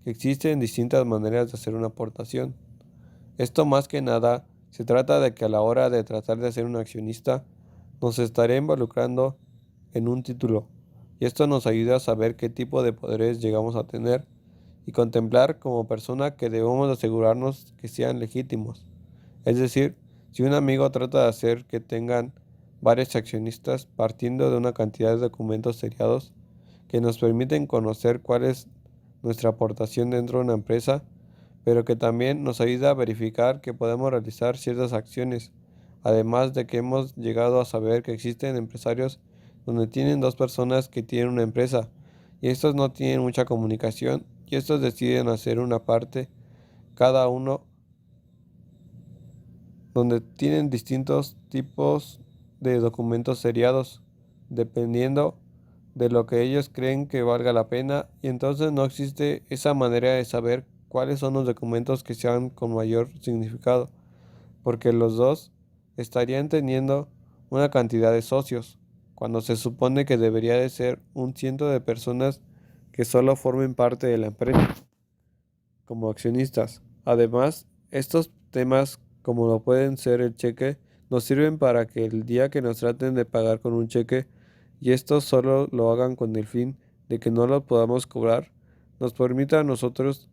que existen distintas maneras de hacer una aportación. Esto más que nada se trata de que a la hora de tratar de ser un accionista, nos estaré involucrando en un título, y esto nos ayuda a saber qué tipo de poderes llegamos a tener y contemplar como persona que debemos asegurarnos que sean legítimos. Es decir, si un amigo trata de hacer que tengan varios accionistas partiendo de una cantidad de documentos seriados que nos permiten conocer cuál es nuestra aportación dentro de una empresa, pero que también nos ayuda a verificar que podemos realizar ciertas acciones, además de que hemos llegado a saber que existen empresarios donde tienen dos personas que tienen una empresa y estos no tienen mucha comunicación y estos deciden hacer una parte cada uno donde tienen distintos tipos de documentos seriados dependiendo de lo que ellos creen que valga la pena y entonces no existe esa manera de saber cuáles son los documentos que sean con mayor significado porque los dos estarían teniendo una cantidad de socios cuando se supone que debería de ser un ciento de personas que solo formen parte de la empresa como accionistas. Además, estos temas, como lo pueden ser el cheque, nos sirven para que el día que nos traten de pagar con un cheque y estos solo lo hagan con el fin de que no lo podamos cobrar, nos permita a nosotros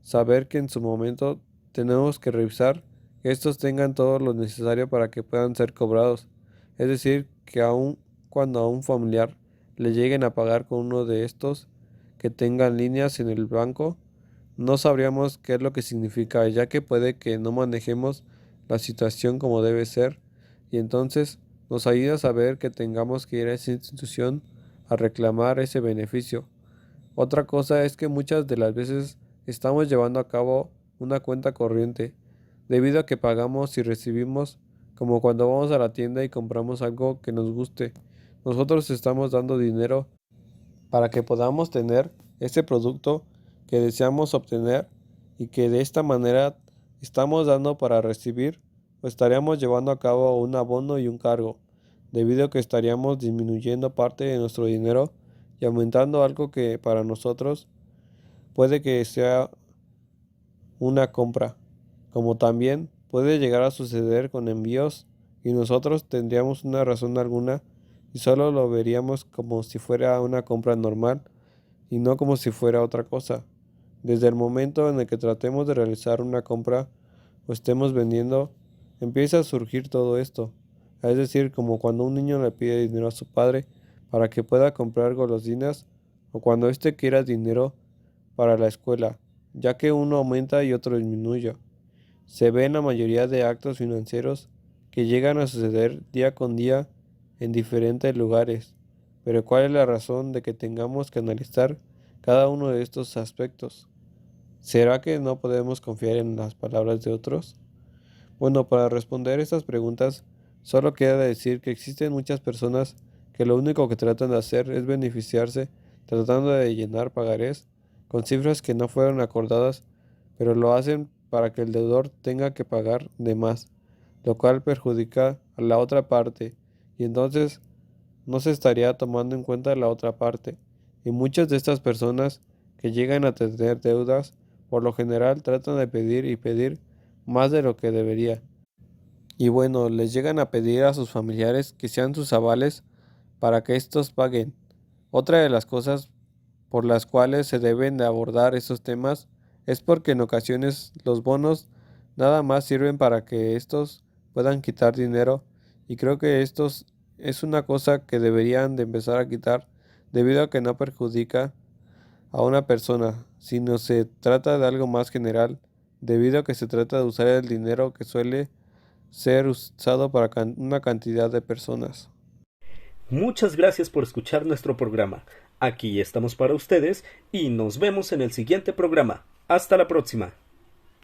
saber que en su momento tenemos que revisar que estos tengan todo lo necesario para que puedan ser cobrados. Es decir, que aun cuando a un familiar le lleguen a pagar con uno de estos que tengan líneas en el banco, no sabríamos qué es lo que significa, ya que puede que no manejemos la situación como debe ser, y entonces nos ayuda a saber que tengamos que ir a esa institución a reclamar ese beneficio. Otra cosa es que muchas de las veces estamos llevando a cabo una cuenta corriente, debido a que pagamos y recibimos, como cuando vamos a la tienda y compramos algo que nos guste. Nosotros estamos dando dinero para que podamos tener ese producto que deseamos obtener y que de esta manera estamos dando para recibir o estaríamos llevando a cabo un abono y un cargo, debido a que estaríamos disminuyendo parte de nuestro dinero y aumentando algo que para nosotros puede que sea una compra, como también puede llegar a suceder con envíos y nosotros tendríamos una razón alguna y solo lo veríamos como si fuera una compra normal y no como si fuera otra cosa. Desde el momento en el que tratemos de realizar una compra o estemos vendiendo, empieza a surgir todo esto. Es decir, como cuando un niño le pide dinero a su padre para que pueda comprar golosinas o cuando éste quiera dinero para la escuela, ya que uno aumenta y otro disminuye. Se ve en la mayoría de actos financieros que llegan a suceder día con día en diferentes lugares. Pero ¿cuál es la razón de que tengamos que analizar cada uno de estos aspectos? ¿Será que no podemos confiar en las palabras de otros? Bueno, para responder estas preguntas, solo queda decir que existen muchas personas que lo único que tratan de hacer es beneficiarse tratando de llenar pagarés con cifras que no fueron acordadas, pero lo hacen para que el deudor tenga que pagar de más, lo cual perjudica a la otra parte, y entonces no se estaría tomando en cuenta la otra parte. Y muchas de estas personas que llegan a tener deudas, por lo general tratan de pedir y pedir más de lo que debería. Y bueno, les llegan a pedir a sus familiares que sean sus avales para que estos paguen. Otra de las cosas por las cuales se deben de abordar estos temas es porque en ocasiones los bonos nada más sirven para que estos puedan quitar dinero, y creo que estos es una cosa que deberían de empezar a quitar debido a que no perjudica a una persona, sino se trata de algo más general, debido a que se trata de usar el dinero que suele ser usado para una cantidad de personas. Muchas gracias por escuchar nuestro programa. Aquí estamos para ustedes y nos vemos en el siguiente programa. Hasta la próxima.